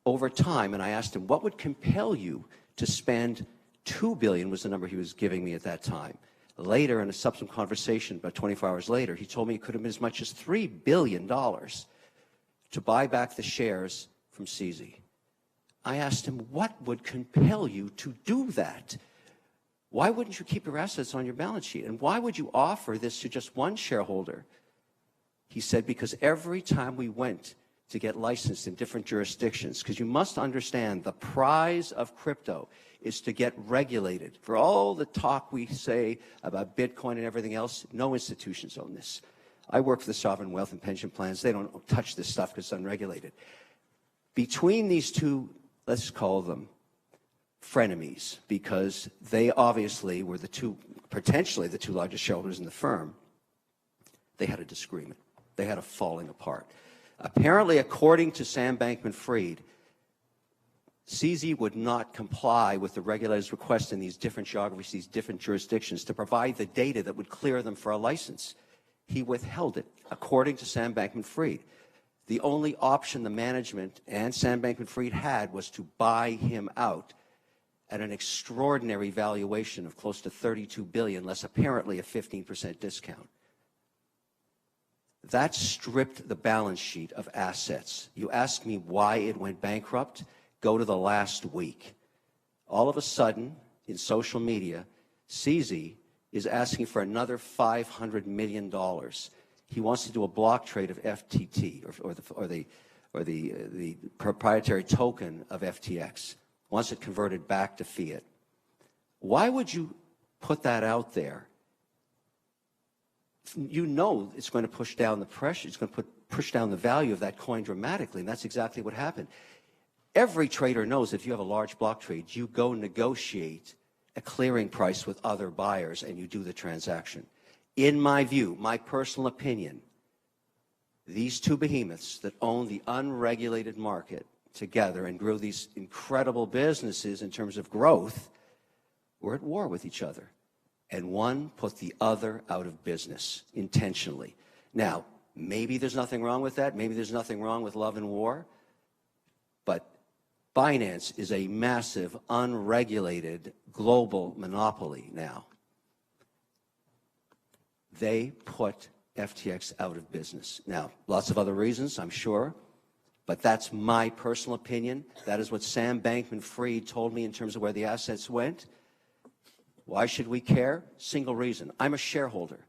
over time, and I asked him, what would compel you to spend $2 billion was the number he was giving me at that time. Later, in a subsequent conversation, about 24 hours later, he told me it could have been as much as $3 billion to buy back the shares from CZ. I asked him, what would compel you to do that? Why wouldn't you keep your assets on your balance sheet? And why would you offer this to just one shareholder? He said, because every time we went to get licensed in different jurisdictions, because you must understand the prize of crypto is to get regulated. For all the talk we say about Bitcoin and everything else, no institutions own this. I work for the sovereign wealth and pension plans. They don't touch this stuff because it's unregulated. Between these two, let's call them frenemies, because they obviously were potentially the two largest shareholders in the firm, they had a disagreement. They had a falling apart. Apparently, according to Sam Bankman-Fried, CZ would not comply with the regulators' request in these different geographies, these different jurisdictions, to provide the data that would clear them for a license. He withheld it, according to Sam Bankman-Fried. The only option the management and Sam Bankman-Fried had was to buy him out at an extraordinary valuation of close to $32 billion, less apparently a 15% discount. That stripped the balance sheet of assets. You ask me why it went bankrupt? Go to the last week. All of a sudden, in social media, CZ is asking for another $500 million. He wants to do a block trade of FTT, or the proprietary token of FTX. Wants it converted back to fiat. Why would you put that out there? You know it's going to push down the pressure. It's going to push down the value of that coin dramatically, and that's exactly what happened. Every trader knows if you have a large block trade, you go negotiate a clearing price with other buyers and you do the transaction. In my view, my personal opinion, these two behemoths that own the unregulated market together and grew these incredible businesses in terms of growth were at war with each other. and one put the other out of business intentionally. Now, maybe there's nothing wrong with that. Maybe there's nothing wrong with love and war. But Binance is a massive, unregulated global monopoly now. They put FTX out of business. Now, lots of other reasons, I'm sure, but that's my personal opinion. That is what Sam Bankman-Fried told me in terms of where the assets went. Why should we care? Single reason. I'm a shareholder.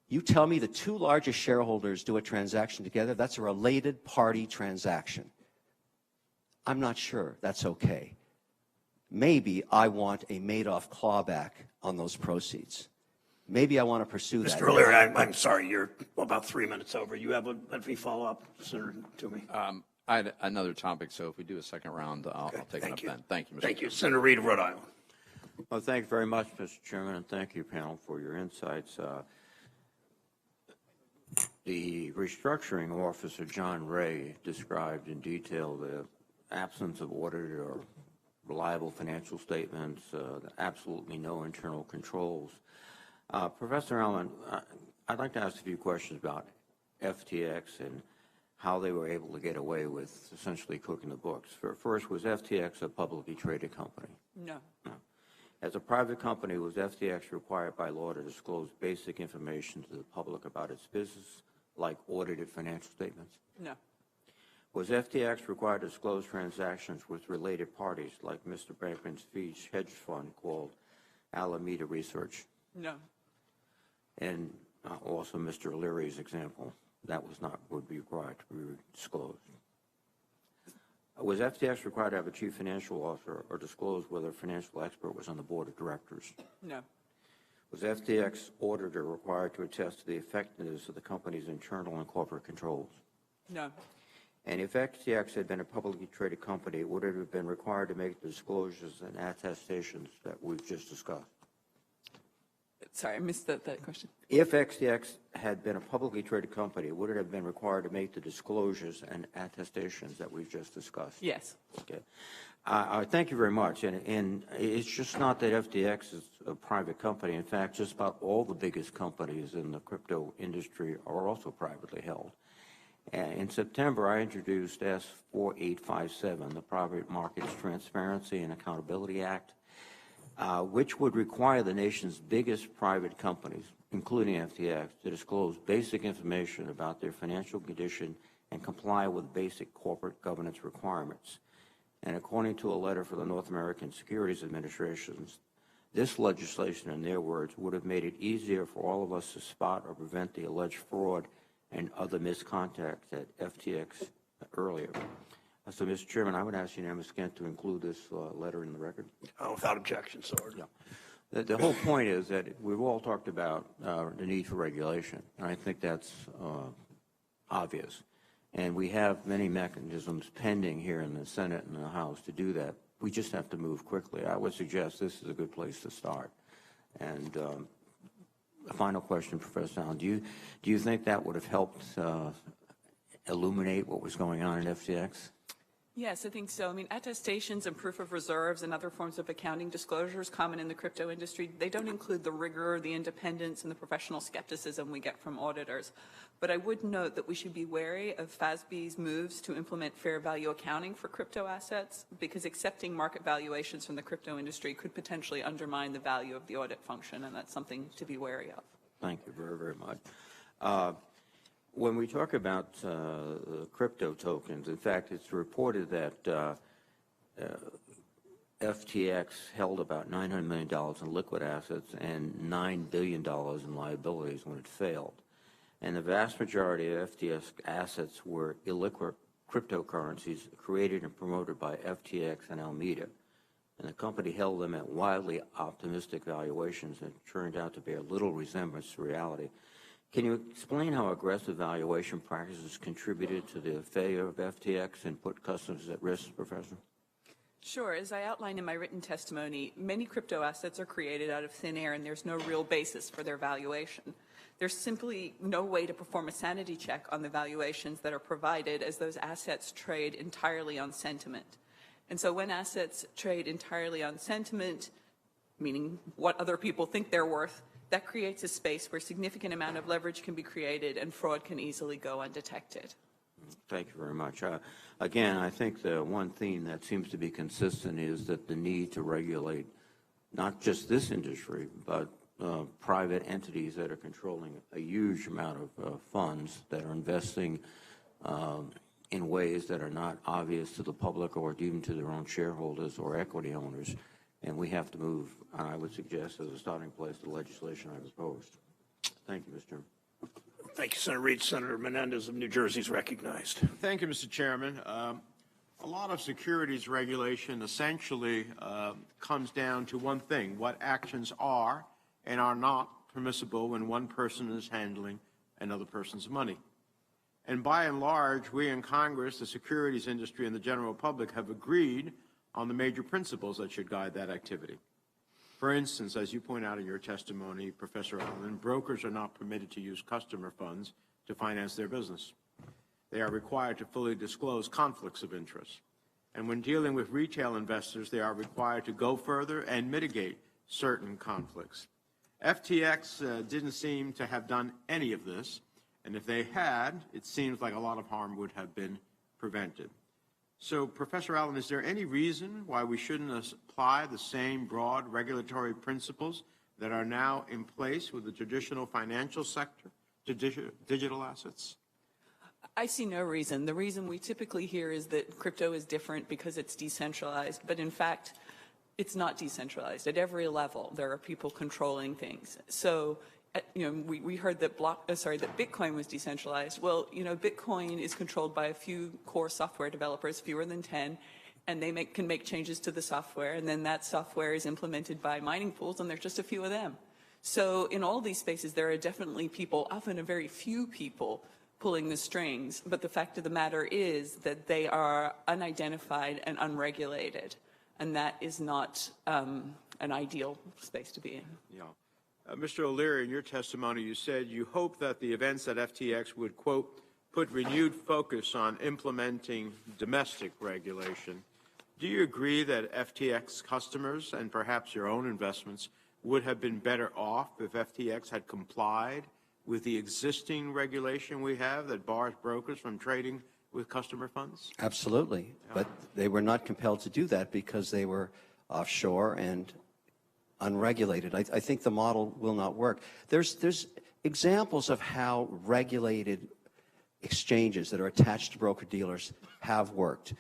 You tell me the two largest shareholders do a transaction together, that's a related party transaction. I'm not sure that's okay. Maybe I want a Madoff clawback on those proceeds. Maybe I want to pursue that. Mr. O'Leary, I'm sorry, you're about 3 minutes over. You have any follow-up, Senator Toomey? I had another topic, so if we do a second round, I'll take it up then. Thank you, Mr. Thank you. Senator Reid of Rhode Island. Well, thank you very much, Mr. Chairman, and thank you, panel, for your insights. The restructuring officer, John Ray, described in detail the absence of audited or reliable financial statements, absolutely no internal controls. Professor Allen, I'd like to ask a few questions about FTX and how they were able to get away with essentially cooking the books. First, was FTX a publicly traded company? No. No. As a private company, was FTX required by law to disclose basic information to the public about its business, like audited financial statements? No. Was FTX required to disclose transactions with related parties, like Mr. Bankman-Fried's hedge fund called Alameda Research? No. And also Mr. O'Leary's example, that would be required to be disclosed. Was FTX required to have a chief financial officer or disclose whether a financial expert was on the board of directors? No. Was FTX auditor required to attest to the effectiveness of the company's internal and corporate controls? No. And if FTX had been a publicly traded company, would it have been required to make the disclosures and attestations that we've just discussed? Sorry, I missed that question. If FTX had been a publicly traded company, would it have been required to make the disclosures and attestations that we've just discussed? Yes. Okay. Thank you very much. And it's just not that FTX is a private company. In fact, just about all the biggest companies in the crypto industry are also privately held. In September, I introduced S4857, the Private Markets Transparency and Accountability Act, which would require the nation's biggest private companies, including FTX, to disclose basic information about their financial condition and comply with basic corporate governance requirements. And according to a letter from the North American Securities Administration, this legislation, in their words, would have made it easier for all of us to spot or prevent the alleged fraud and other misconduct at FTX earlier. So, Mr. Chairman, I would ask unanimous consent to include this letter in the record. Without objection, so ordered. Yeah. The whole point is that we've all talked about the need for regulation, and I think that's obvious. And we have many mechanisms pending here in the Senate and the House to do that. We just have to move quickly. I would suggest this is a good place to start. And a final question, Professor Allen, do you think that would have helped illuminate what was going on in FTX? Yes, I think so. I mean, attestations and proof of reserves and other forms of accounting disclosures common in the crypto industry, they don't include the rigor, the independence, and the professional skepticism we get from auditors. But I would note that we should be wary of FASB's moves to implement fair value accounting for crypto assets, because accepting market valuations from the crypto industry could potentially undermine the value of the audit function, and that's something to be wary of. Thank you very, very much. When we talk about crypto tokens, in fact, it's reported that FTX held about $900 million in liquid assets and $9 billion in liabilities when it failed. And the vast majority of FTX assets were illiquid cryptocurrencies created and promoted by FTX and Alameda. And the company held them at wildly optimistic valuations that turned out to bear little resemblance to reality. Can you explain how aggressive valuation practices contributed to the failure of FTX and put customers at risk, Professor? Sure. As I outlined in my written testimony, many crypto assets are created out of thin air, and there's no real basis for their valuation. There's simply no way to perform a sanity check on the valuations that are provided, as those assets trade entirely on sentiment. And so when assets trade entirely on sentiment, meaning what other people think they're worth, that creates a space where significant amount of leverage can be created and fraud can easily go undetected. Thank you very much. Again, I think the one theme that seems to be consistent is that the need to regulate not just this industry, but private entities that are controlling a huge amount of funds that are investing in ways that are not obvious to the public or even to their own shareholders or equity owners. And we have to move, I would suggest, as a starting place, the legislation I proposed. Thank you, Mr. Chairman. Thank you, Senator Reed. Senator Menendez of New Jersey is recognized. Thank you, Mr. Chairman. A lot of securities regulation essentially comes down to one thing: what actions are and are not permissible when one person is handling another person's money. And by and large, we in Congress, the securities industry, and the general public have agreed on the major principles that should guide that activity. For instance, as you point out in your testimony, Professor Allen, brokers are not permitted to use customer funds to finance their business. They are required to fully disclose conflicts of interest. And when dealing with retail investors, they are required to go further and mitigate certain conflicts. FTX didn't seem to have done any of this, and if they had, it seems like a lot of harm would have been prevented. So, Professor Allen, is there any reason why we shouldn't apply the same broad regulatory principles that are now in place with the traditional financial sector to digital assets? I see no reason. The reason we typically hear is that crypto is different because it's decentralized, but in fact, it's not decentralized. At every level, there are people controlling things. So, we heard that that Bitcoin was decentralized. Well, Bitcoin is controlled by a few core software developers, fewer than 10, and they can make changes to the software, and then that software is implemented by mining pools, and there's just a few of them. So in all these spaces, there are definitely people, often a very few people, pulling the strings, but the fact of the matter is that they are unidentified and unregulated, and that is not an ideal space to be in. Yeah. Mr. O'Leary, in your testimony, you said you hope that the events at FTX would, quote, put renewed focus on implementing domestic regulation. Do you agree that FTX customers and perhaps your own investments would have been better off if FTX had complied with the existing regulation we have that bars brokers from trading with customer funds? Absolutely. But they were not compelled to do that because they were offshore and unregulated. I think the model will not work. There's examples of how regulated exchanges that are attached to broker-dealers have worked.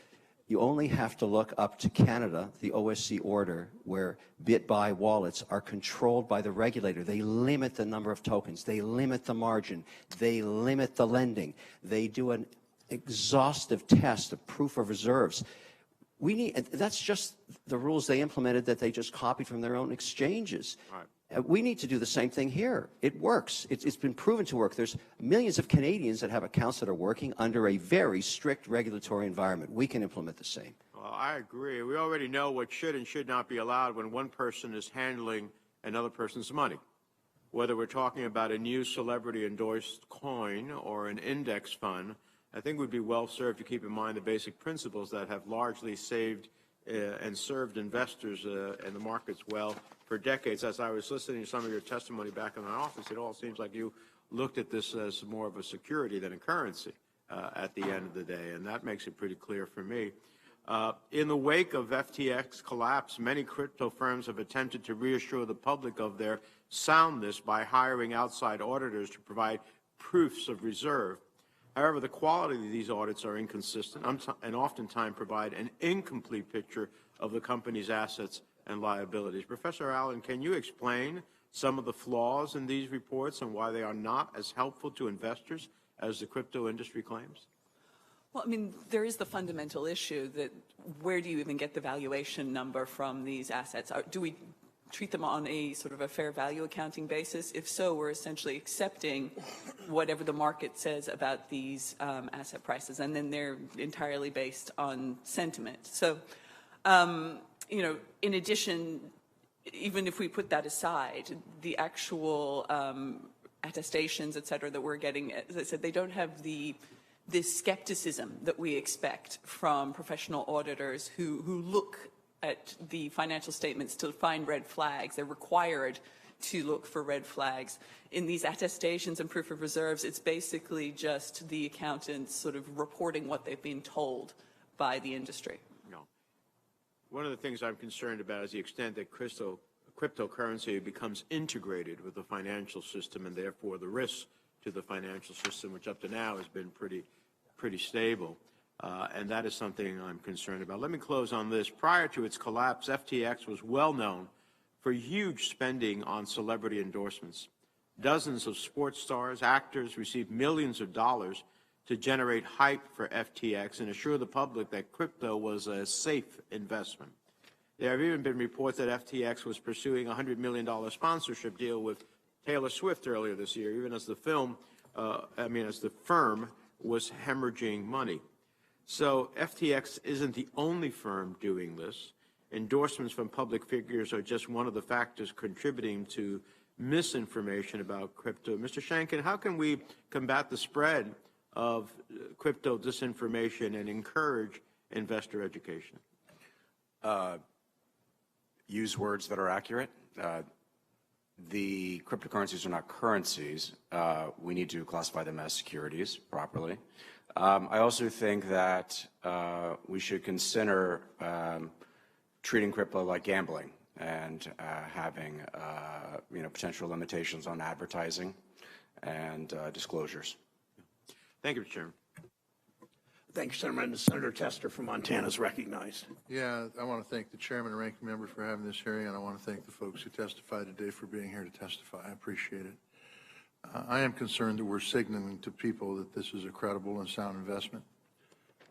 You only have to look up to Canada, the OSC order, where BitBuy wallets are controlled by the regulator. They limit the number of tokens. They limit the margin. They limit the lending. They do an exhaustive test of proof of reserves. That's just the rules they implemented that they just copied from their own exchanges. Right. We need to do the same thing here. It works. It's been proven to work. There's millions of Canadians that have accounts that are working under a very strict regulatory environment. We can implement the same. Well, I agree. We already know what should and should not be allowed when one person is handling another person's money. Whether we're talking about a new celebrity-endorsed coin or an index fund, I think we'd be well served to keep in mind the basic principles that have largely saved and served investors and the markets well for decades. As I was listening to some of your testimony back in my office, it all seems like you looked at this as more of a security than a currency at the end of the day, and that makes it pretty clear for me. In the wake of FTX collapse, many crypto firms have attempted to reassure the public of their soundness by hiring outside auditors to provide proofs of reserve. However, the quality of these audits are inconsistent and oftentimes provide an incomplete picture of the company's assets and liabilities. Professor Allen, can you explain some of the flaws in these reports and why they are not as helpful to investors as the crypto industry claims? Well, I mean, there is the fundamental issue that where do you even get the valuation number from these assets? Do we treat them on a sort of a fair value accounting basis? If so, we're essentially accepting whatever the market says about these asset prices, and then they're entirely based on sentiment. So, in addition, even if we put that aside, the actual attestations, et cetera, that we're getting, as I said, they don't have this skepticism that we expect from professional auditors who look at the financial statements to find red flags. They're required to look for red flags. In these attestations and proof of reserves, it's basically just the accountants sort of reporting what they've been told by the industry. No. One of the things I'm concerned about is the extent that cryptocurrency becomes integrated with the financial system, and therefore the risk to the financial system, which up to now has been pretty stable. And that is something I'm concerned about. Let me close on this. Prior to its collapse, FTX was well known for huge spending on celebrity endorsements. Dozens of sports stars, actors received millions of dollars to generate hype for FTX and assure the public that crypto was a safe investment. There have even been reports that FTX was pursuing a $100 million sponsorship deal with Taylor Swift earlier this year, even as the firm was hemorrhaging money. So FTX isn't the only firm doing this. Endorsements from public figures are just one of the factors contributing to misinformation about crypto. Mr. Shanken, how can we combat the spread of crypto disinformation and encourage investor education? Use words that are accurate. The cryptocurrencies are not currencies. We need to classify them as securities properly. I also think that we should consider treating crypto like gambling and having potential limitations on advertising and disclosures. Thank you, Mr. Chairman. Thank you, Senator. Senator Tester from Montana is recognized. Yeah, I want to thank the chairman and ranking member for having this hearing, and I want to thank the folks who testified today for being here to testify. I appreciate it. I am concerned that we're signaling to people that this is a credible and sound investment.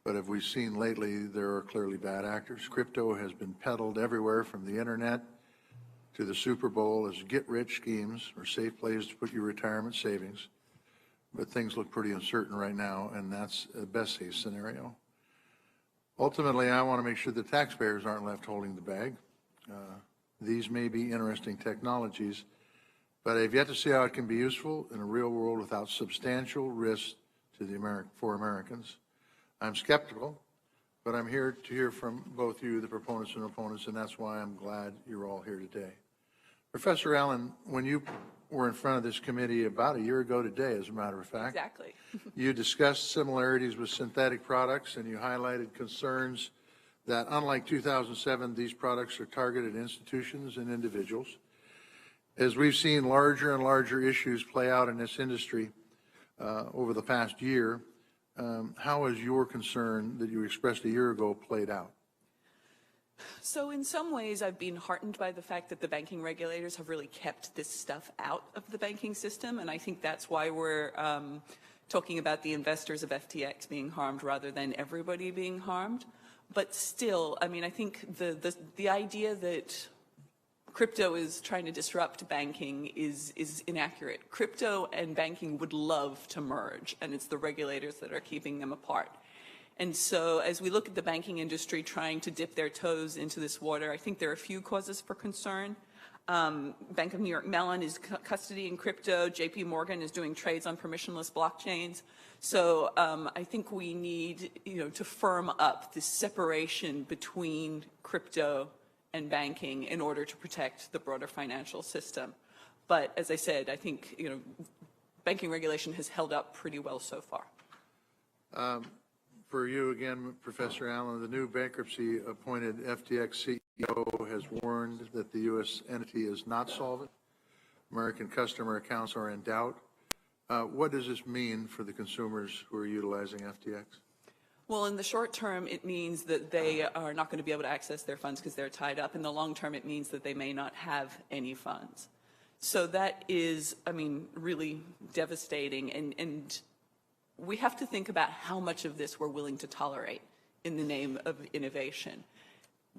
But as we've seen lately, there are clearly bad actors. Crypto has been peddled everywhere from the internet to the Super Bowl as get-rich schemes or safe places to put your retirement savings. But things look pretty uncertain right now, and that's a best-case scenario. Ultimately, I want to make sure the taxpayers aren't left holding the bag. These may be interesting technologies, but I've yet to see how it can be useful in a real world without substantial risk to for Americans. I'm skeptical, but I'm here to hear from both you, the proponents and opponents, and that's why I'm glad you're all here today. Professor Allen, when you were in front of this committee about a year ago today, as a matter of fact. Exactly. You discussed similarities with synthetic products, and you highlighted concerns that, unlike 2007, these products are targeted at institutions and individuals. As we've seen larger and larger issues play out in this industry over the past year, how has your concern that you expressed a year ago played out? So in some ways, I've been heartened by the fact that the banking regulators have really kept this stuff out of the banking system, and I think that's why we're talking about the investors of FTX being harmed rather than everybody being harmed. But still, I mean, I think the idea that crypto is trying to disrupt banking is inaccurate. Crypto and banking would love to merge, and it's the regulators that are keeping them apart. And so as we look at the banking industry trying to dip their toes into this water, I think there are a few causes for concern. Bank of New York Mellon is custodying crypto. JP Morgan is doing trades on permissionless blockchains. So I think we need, to firm up this separation between crypto and banking in order to protect the broader financial system. But as I said, I think, banking regulation has held up pretty well so far. For you again, Professor Allen, the new bankruptcy-appointed FTX CEO has warned that the U.S. entity is not solvent. American customer accounts are in doubt. What does this mean for the consumers who are utilizing FTX? Well, in the short term, it means that they are not going to be able to access their funds because they're tied up. In the long term, it means that they may not have any funds. So that is, really devastating. And we have to think about how much of this we're willing to tolerate in the name of innovation.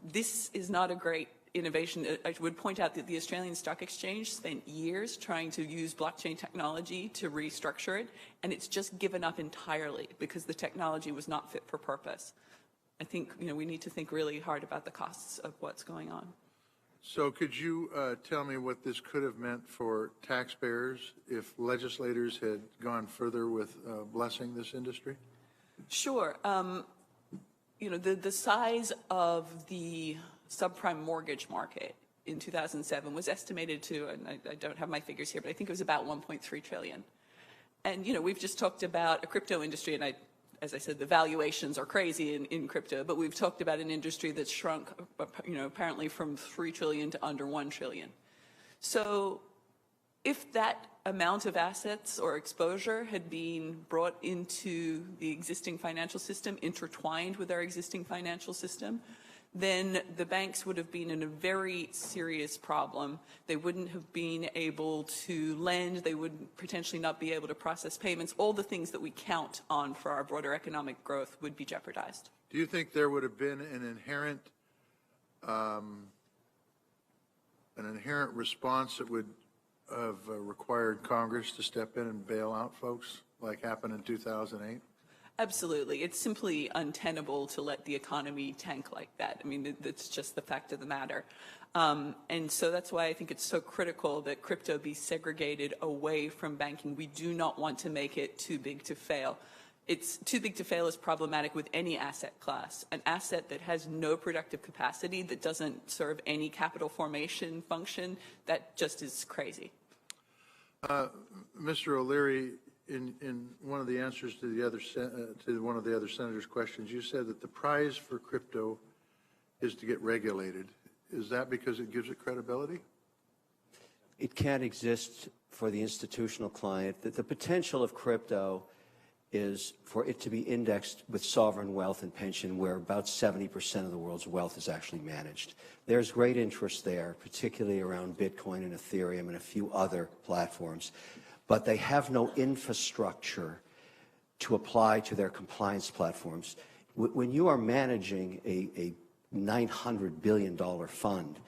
This is not a great innovation. I would point out that the Australian Stock Exchange spent years trying to use blockchain technology to restructure it, and it's just given up entirely because the technology was not fit for purpose. I think, we need to think really hard about the costs of what's going on. So could you tell me what this could have meant for taxpayers if legislators had gone further with blessing this industry? Sure. The size of the subprime mortgage market in 2007 was estimated to, and I don't have my figures here, but I think it was about 1.3 trillion. And, we've just talked about a crypto industry, and as I said, the valuations are crazy in crypto, but we've talked about an industry that's shrunk, apparently from 3 trillion to under 1 trillion. So if that amount of assets or exposure had been brought into the existing financial system, intertwined with our existing financial system, then the banks would have been in a very serious problem. They wouldn't have been able to lend. They would potentially not be able to process payments. All the things that we count on for our broader economic growth would be jeopardized. Do you think there would have been an inherent response that would have required Congress to step in and bail out folks like happened in 2008? Absolutely. It's simply untenable to let the economy tank like that. I mean, that's just the fact of the matter. And so that's why I think it's so critical that crypto be segregated away from banking. We do not want to make it too big to fail. It's too big to fail is problematic with any asset class. An asset that has no productive capacity, that doesn't serve any capital formation function, that just is crazy. Mr. O'Leary, in one of the answers to one of the other senators' questions, you said that the prize for crypto is to get regulated. Is that because it gives it credibility? It can't exist for the institutional client. The potential of crypto is for it to be indexed with sovereign wealth and pension, where about 70% of the world's wealth is actually managed. There's great interest there, particularly around Bitcoin and Ethereum and a few other platforms. But they have no infrastructure to apply to their compliance platforms. When you are managing a $900 billion fund,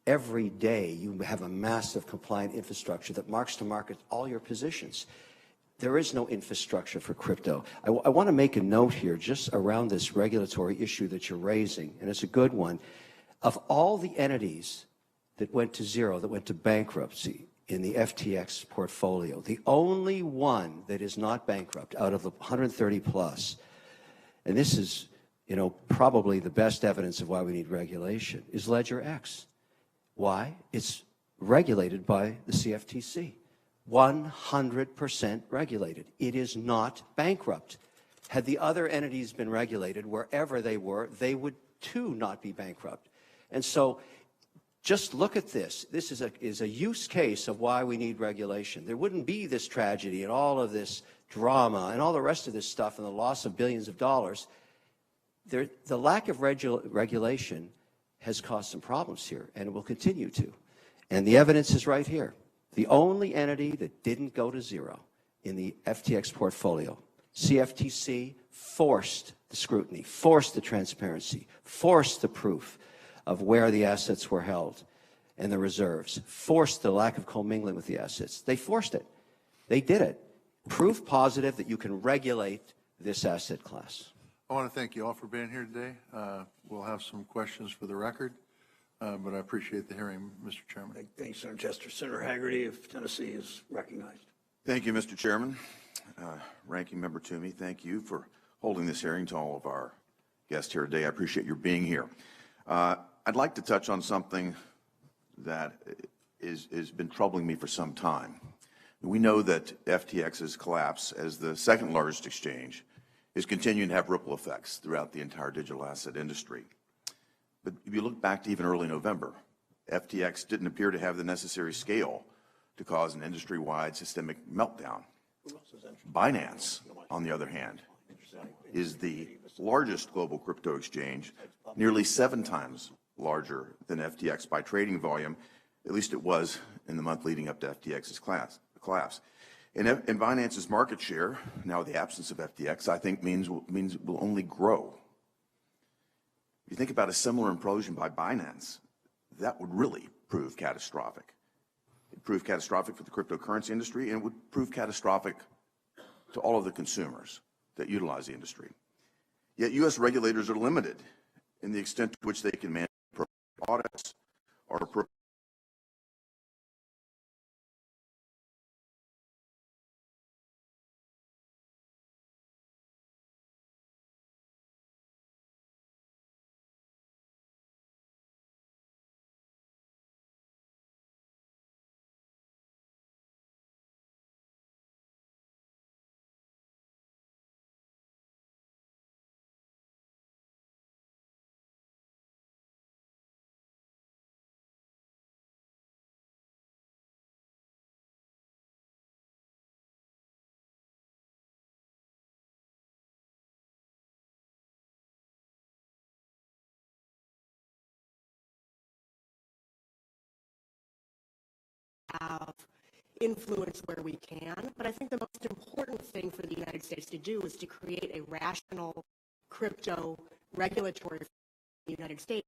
every day you have a massive compliant infrastructure that marks to market all your positions. There is no infrastructure for crypto. I want to make a note here just around this regulatory issue that you're raising, and it's a good one. Of all the entities that went to zero, that went to bankruptcy, in the FTX portfolio, the only one that is not bankrupt out of the 130 plus, and this is, probably the best evidence of why we need regulation, is Ledger X. Why? It's regulated by the CFTC. 100% regulated. It is not bankrupt. Had the other entities been regulated wherever they were, they would too not be bankrupt. And so just look at this. This is a use case of why we need regulation. There wouldn't be this tragedy and all of this drama and all the rest of this stuff and the loss of billions of dollars. The lack of regulation has caused some problems here, and it will continue to. And the evidence is right here. The only entity that didn't go to zero in the FTX portfolio, CFTC, forced the scrutiny, forced the transparency, forced the proof of where the assets were held and the reserves, forced the lack of commingling with the assets. They forced it. They did it. Proof positive that you can regulate this asset class. I want to thank you all for being here today. We'll have some questions for the record, but I appreciate the hearing, Mr. Chairman. Thanks, Senator Chester. Senator Haggerty of Tennessee is recognized. Thank you, Mr. Chairman. Ranking Member Toomey, thank you for holding this hearing. To all of our guests here today, I appreciate your being here. I'd like to touch on something that has been troubling me for some time. We know that FTX's collapse as the second largest exchange is continuing to have ripple effects throughout the entire digital asset industry. But if you look back to even early November, FTX didn't appear to have the necessary scale to cause an industry-wide systemic meltdown. Binance, on the other hand, is the largest global crypto exchange, nearly 7 times larger than FTX by trading volume. At least it was in the month leading up to FTX's collapse. And Binance's market share, now the absence of FTX, I think means it will only grow. If you think about a similar implosion by Binance, that would really prove catastrophic. It would prove catastrophic for the cryptocurrency industry, and it would prove catastrophic to all of the consumers that utilize the industry. Yet U.S. regulators are limited in the extent to which they can manage audits or have influence where we can. But I think the most important thing for the United States to do is to create a rational crypto regulatory for the United States.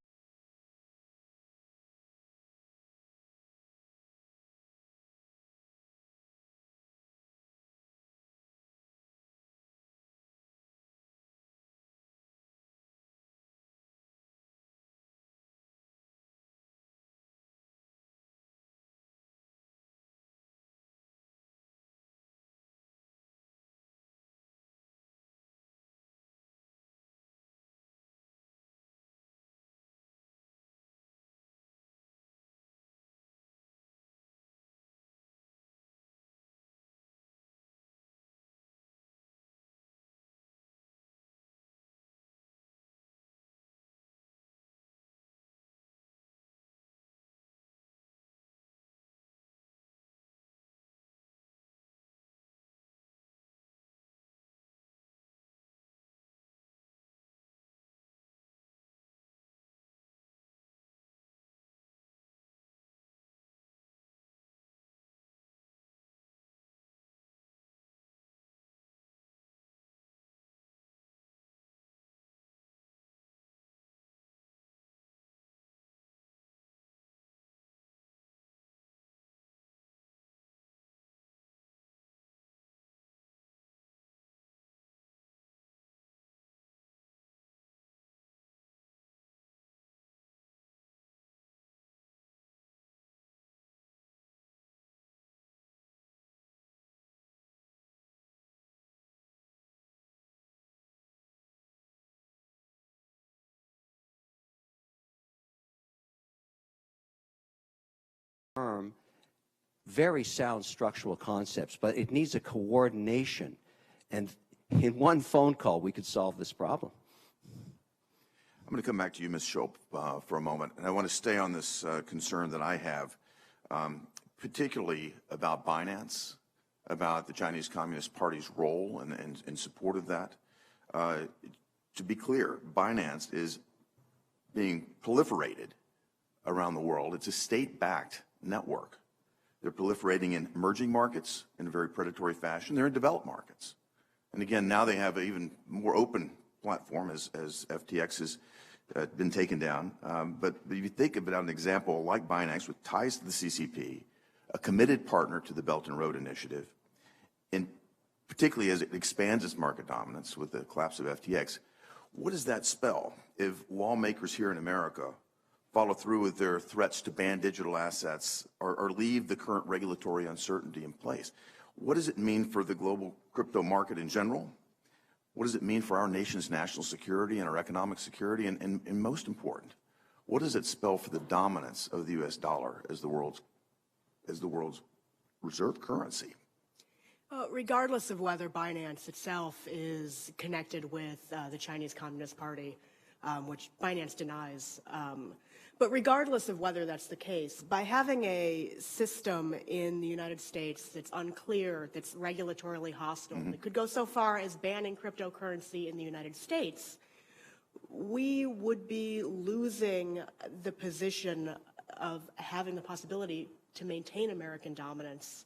Very sound structural concepts, but it needs a coordination. And in one phone call, we could solve this problem. I'm going to come back to you, Ms. Schulp, for a moment, and I want to stay on this concern that I have, particularly about Binance, about the Chinese Communist Party's role in support of that. To be clear, Binance is being proliferated around the world. It's a state-backed network. They're proliferating in emerging markets in a very predatory fashion. They're in developed markets. And again, now they have an even more open platform as FTX has been taken down. But if you think about an example like Binance with ties to the CCP, a committed partner to the Belt and Road Initiative, and particularly as it expands its market dominance with the collapse of FTX, what does that spell if lawmakers here in America follow through with their threats to ban digital assets or leave the current regulatory uncertainty in place? What does it mean for the global crypto market in general? What does it mean for our nation's national security and our economic security? And most important, what does it spell for the dominance of the U.S. dollar as the world's reserve currency? Regardless of whether Binance itself is connected with the Chinese Communist Party, which Binance denies, but regardless of whether that's the case, by having a system in the United States that's unclear, that's regulatorily hostile, that could go so far as banning cryptocurrency in the United States, we would be losing the position of having the possibility to maintain American dominance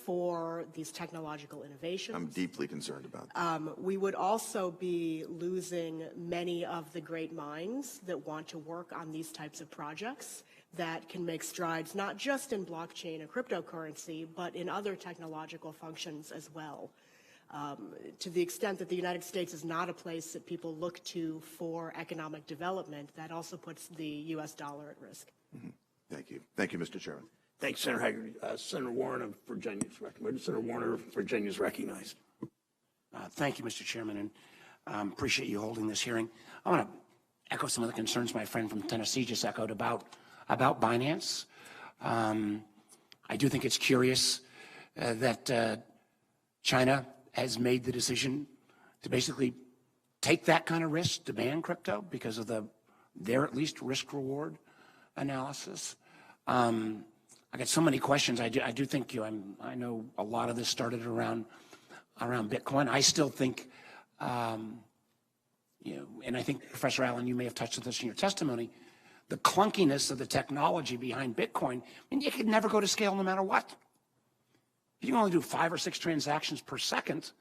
for these technological innovations. I'm deeply concerned about that. We would also be losing many of the great minds that want to work on these types of projects that can make strides not just in blockchain and cryptocurrency, but in other technological functions as well. To the extent that the United States is not a place that people look to for economic development, that also puts the U.S. dollar at risk. Thank you. Thank you, Mr. Chairman. Thanks, Senator Hagerty. Senator Warren of Virginia is recognized. Senator Warner of Virginia is recognized. Thank you, Mr. Chairman, and appreciate you holding this hearing. I want to echo some of the concerns my friend from Tennessee just echoed about Binance. I do think it's curious that China has made the decision to basically take that kind of risk to ban crypto because of their at least risk-reward analysis. I got so many questions. I do think I know a lot of this started around Bitcoin. I still think, and I think Professor Allen, you may have touched on this in your testimony, the clunkiness of the technology behind Bitcoin, I mean, you could never go to scale no matter what. If you can only do 5 or 6 transactions per second,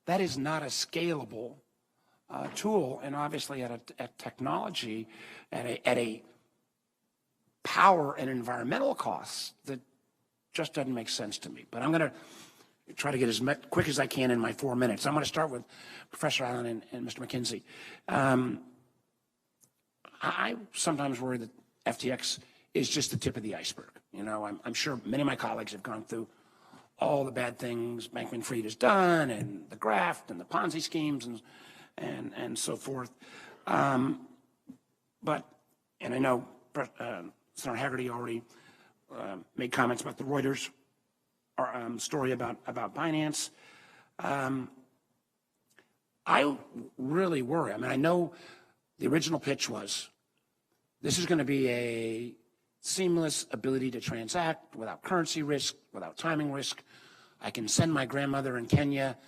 that is not a scalable tool, and obviously at technology, at a power and environmental costs that just doesn't make sense to me. But I'm going to try to get as quick as I can in my 4 minutes. I'm going to start with Professor Allen and Mr. McKenzie. I sometimes worry that FTX is just the tip of the iceberg. You know, I'm sure many of my colleagues have gone through all the bad things bankman-fried has done, and the graft, and the Ponzi schemes, and so forth. But, and I know Senator Haggerty already made comments about the Reuters story about Binance. I really worry. I mean, I know the original pitch was this is going to be a seamless ability to transact without currency risk, without timing risk. I can send my grandmother in Kenya,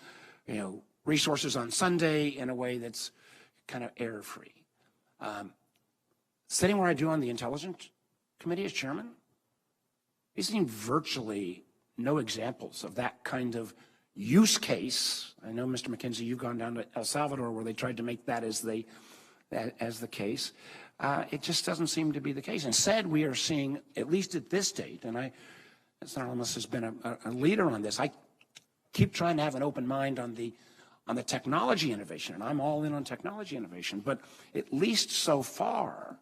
you know, resources on Sunday in a way that's kind of error-free. Sitting where I do on the Intelligence Committee as chairman, we've seen virtually no examples of that kind of use case. I know, Mr. McKenzie, you've gone down to El Salvador where they tried to make that as the case. It just doesn't seem to be the case. Instead, we are seeing, at least at this date, and Senator Almus has been a leader on this. I keep trying to have an open mind on the technology innovation, and I'm all in on technology innovation. But at least so far,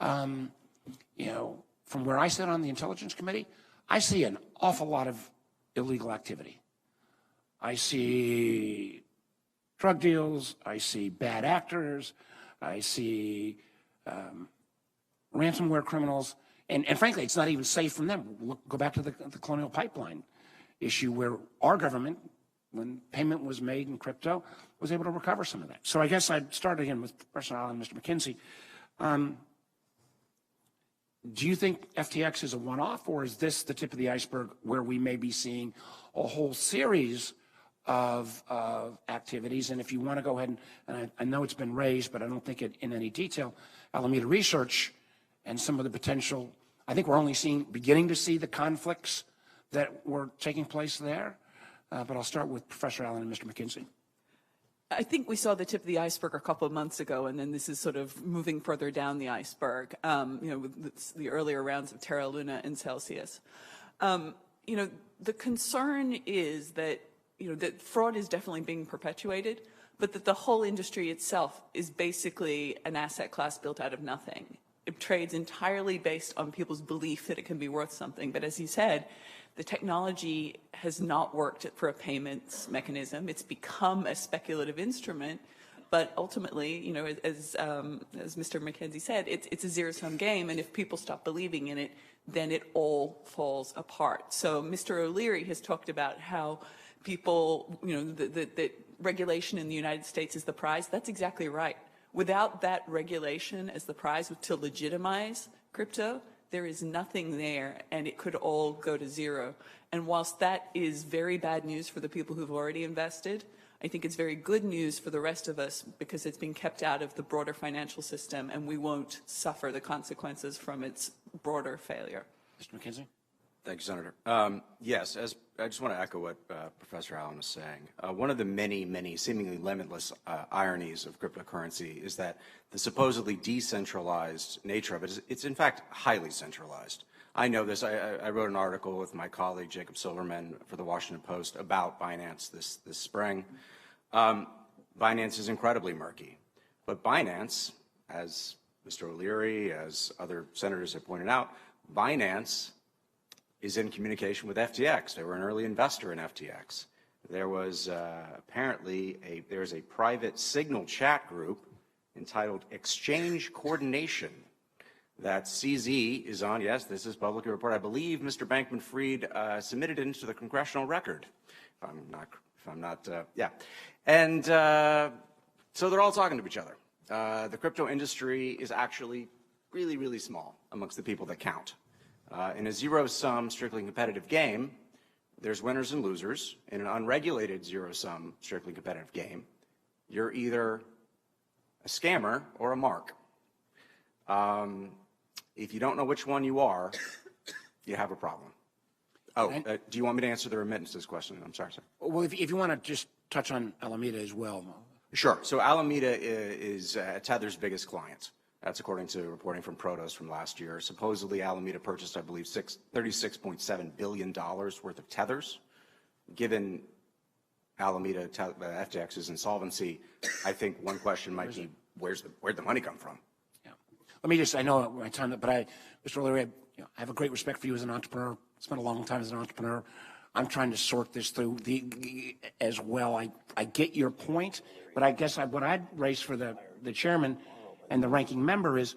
you know, from where I sit on the Intelligence Committee, I see an awful lot of illegal activity. I see drug deals. I see bad actors. I see ransomware criminals. And frankly, it's not even safe from them. Go back to the Colonial Pipeline issue where our government, when payment was made in crypto, was able to recover some of that. So I guess I'd start again with Professor Allen and Mr. McKenzie. Do you think FTX is a one-off, or is this the tip of the iceberg where we may be seeing a whole series of activities? And if you want to go ahead and I know it's been raised, but I don't think it in any detail, Alameda Research and some of the potential, I think we're only beginning to see the conflicts that were taking place there. But I'll start with Professor Allen and Mr. McKenzie. I think we saw the tip of the iceberg a couple of months ago, and then this is sort of moving further down the iceberg, you know, with the earlier rounds of Terra Luna and Celsius. You know, the concern is that, you know, that fraud is definitely being perpetuated, but that the whole industry itself is basically an asset class built out of nothing. It trades entirely based on people's belief that it can be worth something. But as you said, the technology has not worked for a payments mechanism. It's become a speculative instrument. But ultimately, you know, as Mr. McKenzie said, it's a zero-sum game. And if people stop believing in it, then it all falls apart. So Mr. O'Leary has talked about how people, you know, that regulation in the United States is the prize. That's exactly right. Without that regulation as the prize to legitimize crypto, there is nothing there, and it could all go to zero. And whilst that is very bad news for the people who've already invested, I think it's very good news for the rest of us because it's been kept out of the broader financial system, and we won't suffer the consequences from its broader failure. Mr. McKenzie? Thank you, Senator. Yes, I just want to echo what Professor Allen was saying. One of the many, many seemingly limitless ironies of cryptocurrency is that the supposedly decentralized nature of it it's in fact highly centralized. I know this. I wrote an article with my colleague Jacob Silverman for the Washington Post about Binance this spring. Binance is incredibly murky, but Binance, as Mr. O'Leary, as other senators have pointed out, Binance is in communication with FTX. They were an early investor in FTX. There was apparently there's a private Signal chat group entitled Exchange Coordination that CZ is on. Yes, this is publicly reported. I believe Mr. Bankman-Fried submitted it into the congressional record. If I'm not, yeah. And so they're all talking to each other. The crypto industry is actually really, really small amongst the people that count. In a zero-sum, strictly competitive game, there's winners and losers. In an unregulated zero-sum, strictly competitive game, you're either a scammer or a mark. If you don't know which one you are, you have a problem. Oh, do you want me to answer the remittances question? I'm sorry, sir. Well, if you want to just touch on Alameda as well. Sure. So Alameda is Tether's biggest client. That's according to reporting from Protos from last year. Supposedly, Alameda purchased, I believe, $36.7 billion worth of Tethers. Given Alameda, FTX's insolvency, I think one question might be, where'd the money come from? Yeah. Let me just, I know my time, but Mr. O'Leary, I have a great respect for you as an entrepreneur. Spent a long time as an entrepreneur. I'm trying to sort this through as well. I get your point, but I guess what I'd raise for the chairman and the ranking member is,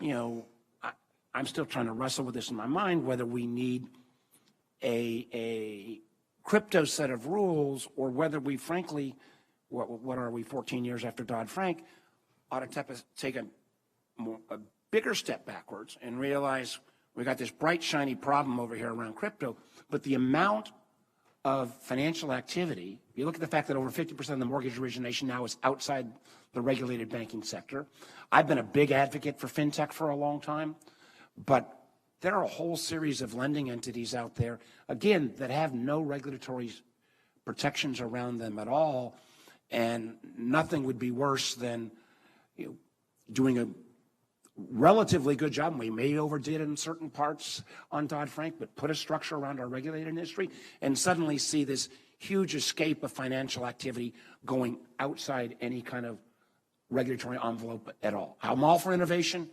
I'm still trying to wrestle with this in my mind, whether we need a crypto set of rules or whether we frankly, what are we, 14 years after Dodd-Frank, ought to take a bigger step backwards and realize we got this bright, shiny problem over here around crypto, but the amount of financial activity, you look at the fact that over 50% of the mortgage origination now is outside the regulated banking sector. I've been a big advocate for fintech for a long time, but there are a whole series of lending entities out there, again, that have no regulatory protections around them at all, and nothing would be worse than doing a relatively good job, and we may overdid in certain parts on Dodd-Frank, but put a structure around our regulated industry and suddenly see this huge escape of financial activity going outside any kind of regulatory envelope at all. I'm all for innovation,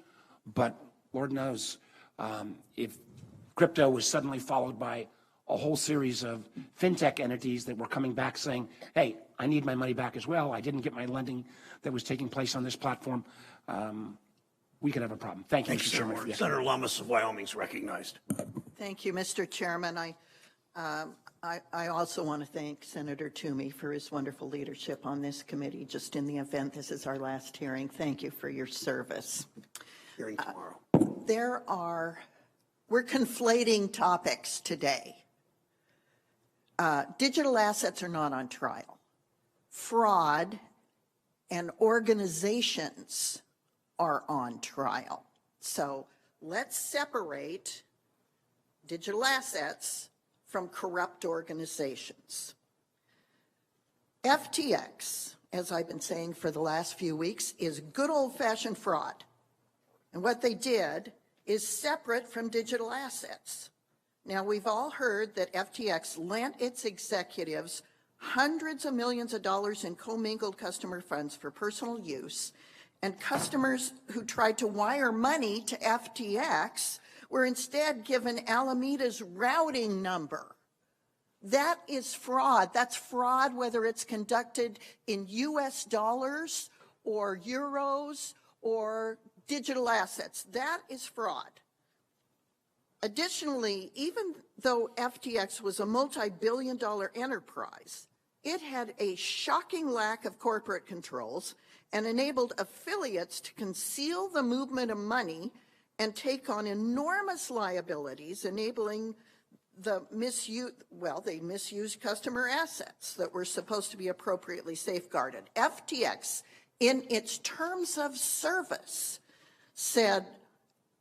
but Lord knows if crypto was suddenly followed by a whole series of fintech entities that were coming back saying, hey, I need my money back as well. I didn't get my lending that was taking place on this platform. We could have a problem. Thank you, Mr. Chairman. Senator Lummis of Wyoming is recognized. Thank you, Mr. Chairman. I also want to thank Senator Toomey for his wonderful leadership on this committee. Just in the event this is our last hearing, thank you for your service. Hearing tomorrow. We're conflating topics today. Digital assets are not on trial. Fraud and organizations are on trial. So let's separate digital assets from corrupt organizations. FTX, as I've been saying for the last few weeks, is good old-fashioned fraud. And what they did is separate from digital assets. Now, we've all heard that FTX lent its executives hundreds of millions of dollars in commingled customer funds for personal use, and customers who tried to wire money to FTX were instead given Alameda's routing number. That is fraud. That's fraud whether it's conducted in US dollars or euros or digital assets. That is fraud. Additionally, even though FTX was a multi-billion-dollar enterprise, it had a shocking lack of corporate controls and enabled affiliates to conceal the movement of money and take on enormous liabilities, enabling the misuse, well, they misused customer assets that were supposed to be appropriately safeguarded. FTX, in its terms of service, said,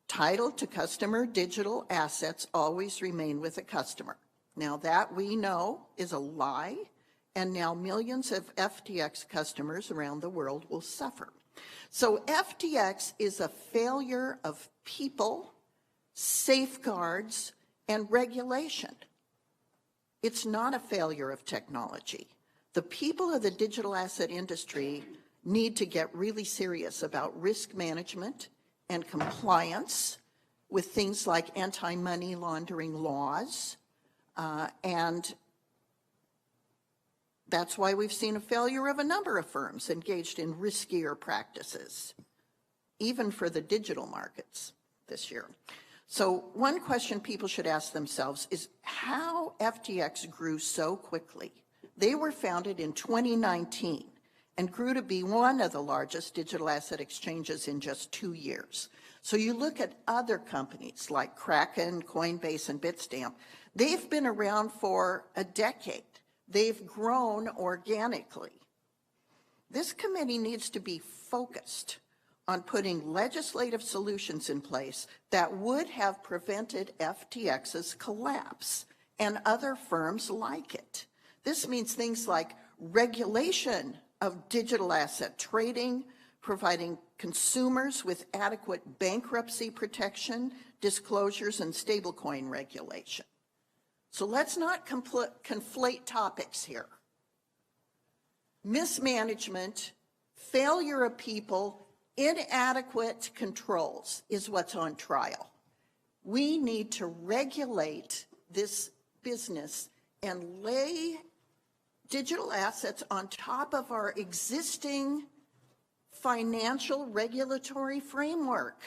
title to customer digital assets always remain with the customer. Now that we know is a lie, and now millions of FTX customers around the world will suffer. So FTX is a failure of people, safeguards, and regulation. It's not a failure of technology. The people of the digital asset industry need to get really serious about risk management and compliance with things like anti-money laundering laws, and that's why we've seen a failure of a number of firms engaged in riskier practices, even for the digital markets this year. So one question people should ask themselves is how FTX grew so quickly. They were founded in 2019 and grew to be one of the largest digital asset exchanges in just 2 years. So you look at other companies like Kraken, Coinbase, and Bitstamp, they've been around for a decade. They've grown organically. This committee needs to be focused on putting legislative solutions in place that would have prevented FTX's collapse and other firms like it. This means things like regulation of digital asset trading, providing consumers with adequate bankruptcy protection, disclosures, and stablecoin regulation. So let's not conflate topics here. Mismanagement, failure of people, inadequate controls is what's on trial. We need to regulate this business and lay digital assets on top of our existing financial regulatory framework.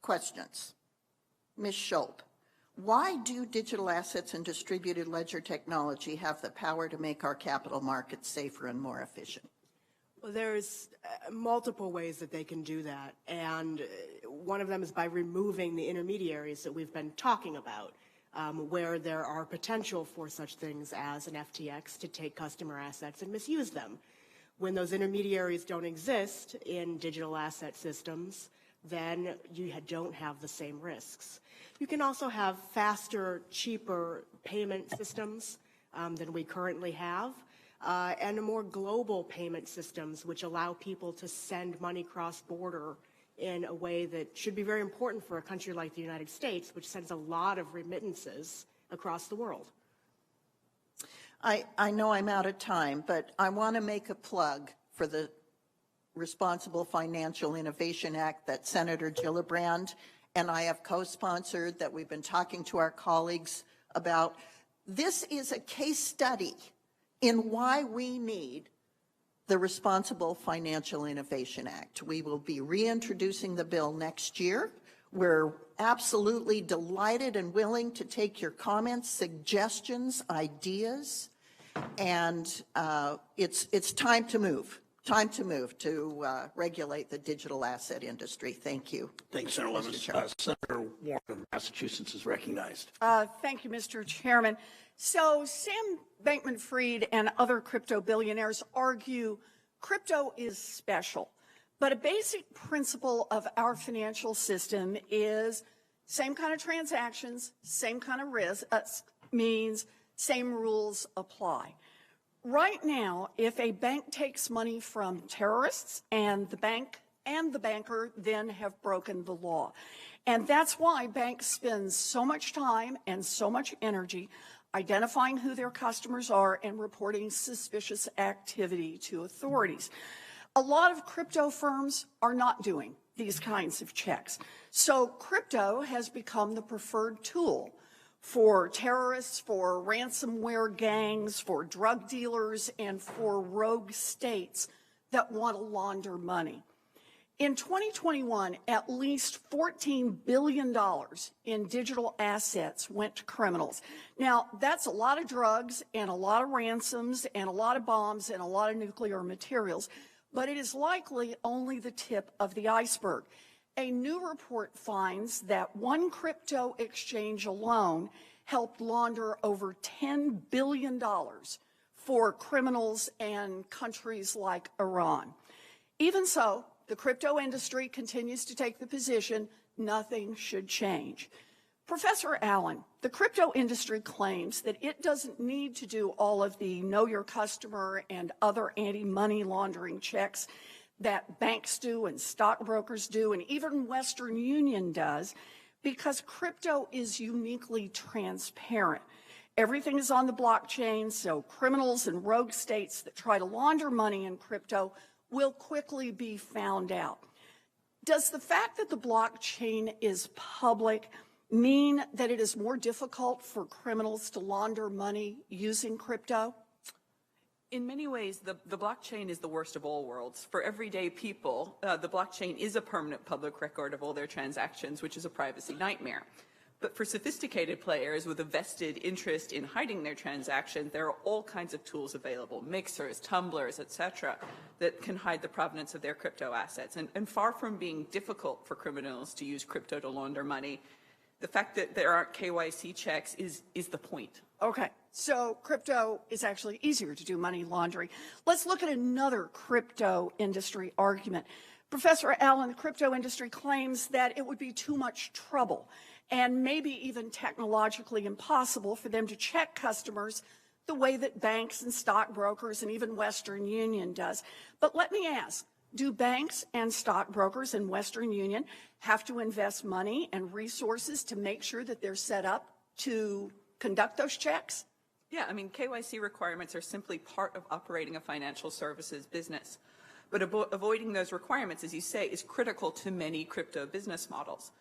Questions? Ms. Schulp, why do digital assets and distributed ledger technology have the power to make our capital markets safer and more efficient? Well, there's multiple ways that they can do that, and one of them is by removing the intermediaries that we've been talking about, where there are potential for such things as an FTX to take customer assets and misuse them. When those intermediaries don't exist in digital asset systems, then you don't have the same risks. You can also have faster, cheaper payment systems than we currently have, and more global payment systems which allow people to send money cross-border in a way that should be very important for a country like the United States, which sends a lot of remittances across the world. I know I'm out of time, but I want to make a plug for the Responsible Financial Innovation Act that Senator Gillibrand and I have co-sponsored, that we've been talking to our colleagues about. This is a case study in why we need the Responsible Financial Innovation Act. We will be reintroducing the bill next year. We're absolutely delighted and willing to take your comments, suggestions, ideas, and it's time to move. Time to move to regulate the digital asset industry. Thank you. Thanks, Senator Levin. Senator Warren of Massachusetts is recognized. Thank you, Mr. Chairman. So Sam Bankman-Fried and other crypto billionaires argue crypto is special, but a basic principle of our financial system is same kind of transactions, same kind of risk, means same rules apply. Right now, if a bank takes money from terrorists, and the bank and the banker then have broken the law. And that's why banks spend so much time and so much energy identifying who their customers are and reporting suspicious activity to authorities. A lot of crypto firms are not doing these kinds of checks. So crypto has become the preferred tool for terrorists, for ransomware gangs, for drug dealers, and for rogue states that want to launder money. In 2021, at least $14 billion in digital assets went to criminals. Now, that's a lot of drugs and a lot of ransoms and a lot of bombs and a lot of nuclear materials, but it is likely only the tip of the iceberg. A new report finds that one crypto exchange alone helped launder over $10 billion for criminals and countries like Iran. Even so, the crypto industry continues to take the position nothing should change. Professor Allen, the crypto industry claims that it doesn't need to do all of the know your customer and other anti-money laundering checks that banks do and stockbrokers do and even Western Union does, because crypto is uniquely transparent. Everything is on the blockchain, so criminals and rogue states that try to launder money in crypto will quickly be found out. Does the fact that the blockchain is public mean that it is more difficult for criminals to launder money using crypto? In many ways, the blockchain is the worst of all worlds. For everyday people, the blockchain is a permanent public record of all their transactions, which is a privacy nightmare. But for sophisticated players with a vested interest in hiding their transactions, there are all kinds of tools available, mixers, tumblers, etc., that can hide the provenance of their crypto assets. And far from being difficult for criminals to use crypto to launder money, the fact that there aren't KYC checks is the point. Okay, so crypto is actually easier to do money laundering. Let's look at another crypto industry argument. Professor Allen, the crypto industry claims that it would be too much trouble and maybe even technologically impossible for them to check customers the way that banks and stockbrokers and even Western Union does. But let me ask, do banks and stockbrokers in Western Union have to invest money and resources to make sure that they're set up to conduct those checks? Yeah, I mean, KYC requirements are simply part of operating a financial services business. But avoiding those requirements, as you say, is critical to many crypto business models.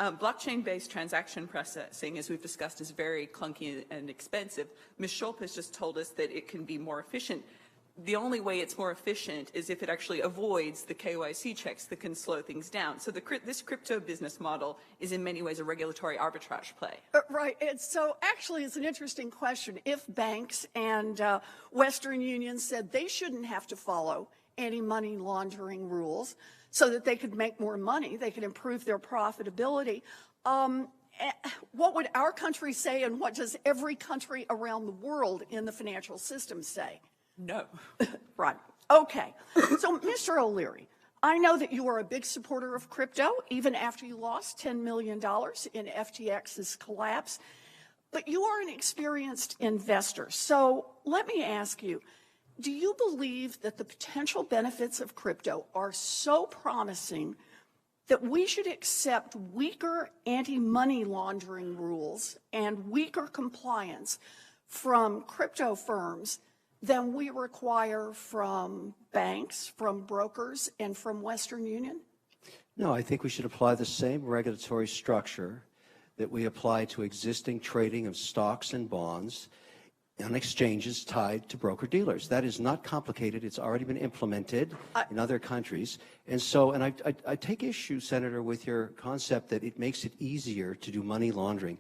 Blockchain-based transaction processing, as we've discussed, is very clunky and expensive. Ms. Schulp has just told us that it can be more efficient. The only way it's more efficient is if it actually avoids the KYC checks that can slow things down. So this crypto business model is in many ways a regulatory arbitrage play. Right. And so actually it's an interesting question. If banks and Western Union said they shouldn't have to follow any money laundering rules so that they could make more money, they could improve their profitability, what would our country say, and what does every country around the world in the financial system say? No. Right. Okay. So, Mr. O'Leary, I know that you are a big supporter of crypto, even after you lost $10 million in FTX's collapse. But you are an experienced investor. So let me ask you, do you believe that the potential benefits of crypto are so promising that we should accept weaker anti-money laundering rules and weaker compliance from crypto firms than we require from banks, from brokers, and from Western Union? No, I think we should apply the same regulatory structure that we apply to existing trading of stocks and bonds on exchanges tied to broker-dealers. That is not complicated. It's already been implemented in other countries. And so, and I take issue, Senator, with your concept that it makes it easier to do money laundering.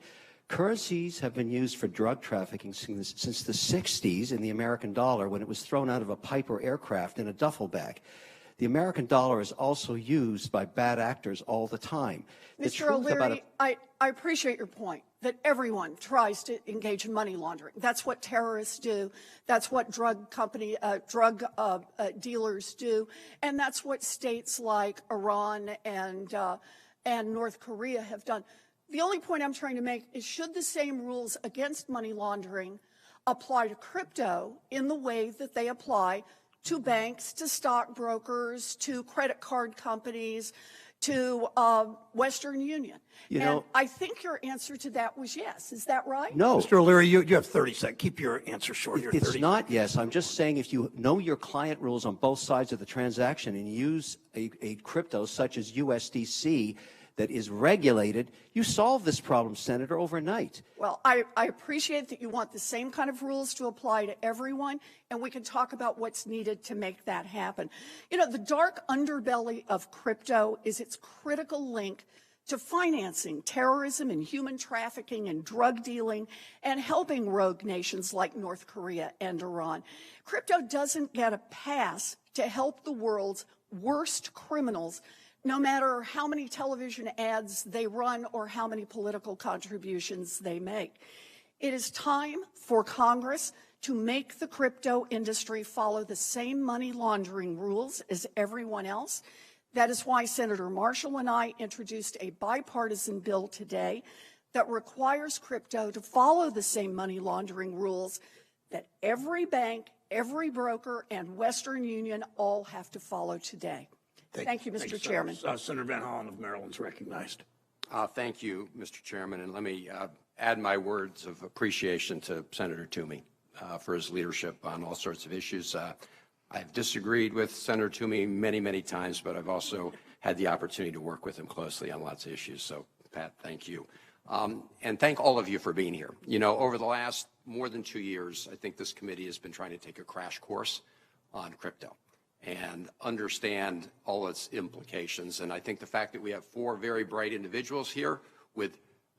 Currencies have been used for drug trafficking since the 60s in the American dollar, when it was thrown out of a Piper aircraft in a duffel bag. The American dollar is also used by bad actors all the time. Mr. O'Leary, I appreciate your point that everyone tries to engage in money laundering. That's what terrorists do. That's what drug dealers do. And that's what states like Iran and North Korea have done. The only point I'm trying to make is, should the same rules against money laundering apply to crypto in the way that they apply to banks, to stockbrokers, to credit card companies, to Western Union? And I think your answer to that was yes. Is that right? No. Mr. O'Leary, you have 30 seconds. Keep your answer short. It's not yes. I'm just saying, if you know your client rules on both sides of the transaction and use a crypto such as USDC that is regulated, you solve this problem, Senator, overnight. Well, I appreciate that you want the same kind of rules to apply to everyone, and we can talk about what's needed to make that happen. You know, the dark underbelly of crypto is its critical link to financing terrorism and human trafficking and drug dealing and helping rogue nations like North Korea and Iran. Crypto doesn't get a pass to help the world's worst criminals, no matter how many television ads they run or how many political contributions they make. It is time for Congress to make the crypto industry follow the same money laundering rules as everyone else. That is why Senator Marshall and I introduced a bipartisan bill today that requires crypto to follow the same money laundering rules that every bank, every broker, and Western Union all have to follow today. Thank you, Mr. Chairman. Senator Van Hollen of Maryland is recognized. Thank you, Mr. Chairman, and let me add my words of appreciation to Senator Toomey for his leadership on all sorts of issues. I've disagreed with Senator Toomey many, many times, but I've also had the opportunity to work with him closely on lots of issues. So, Pat, thank you. And thank all of you for being here. You know, over the last more than 2 years, I think this committee has been trying to take a crash course on crypto and understand all its implications. And I think the fact that we have 4 very bright individuals here with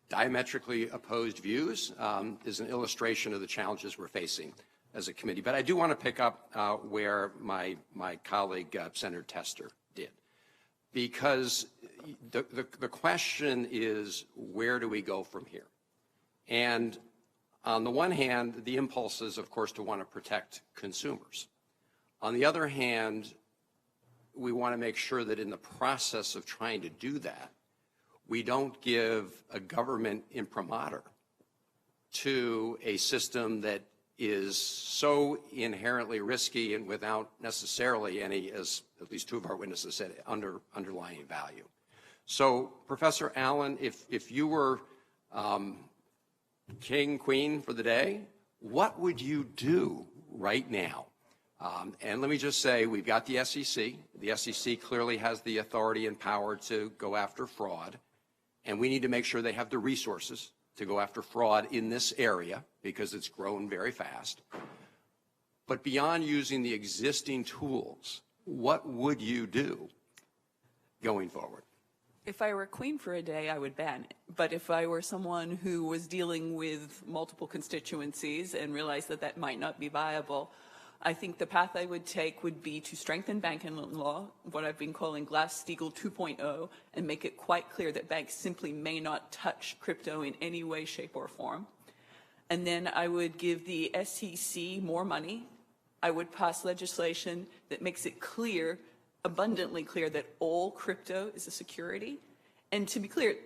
diametrically opposed views is an illustration of the challenges we're facing as a committee. But I do want to pick up where my colleague, Senator Tester, did. Because the question is, where do we go from here? And on the one hand, the impulse is, of course, to want to protect consumers. On the other hand, we want to make sure that in the process of trying to do that, we don't give a government imprimatur to a system that is so inherently risky and without necessarily any, as at least two of our witnesses said, underlying value. So, Professor Allen, if you were king, queen for the day, what would you do right now? And let me just say, we've got the SEC. The SEC clearly has the authority and power to go after fraud, and we need to make sure they have the resources to go after fraud in this area because it's grown very fast. But beyond using the existing tools, what would you do going forward? If I were queen for a day, I would ban it. But if I were someone who was dealing with multiple constituencies and realized that that might not be viable, I think the path I would take would be to strengthen banking law, what I've been calling Glass-Steagall 2.0, and make it quite clear that banks simply may not touch crypto in any way, shape, or form. And then I would give the SEC more money. I would pass legislation that makes it clear, abundantly clear, that all crypto is a security. And to be clear,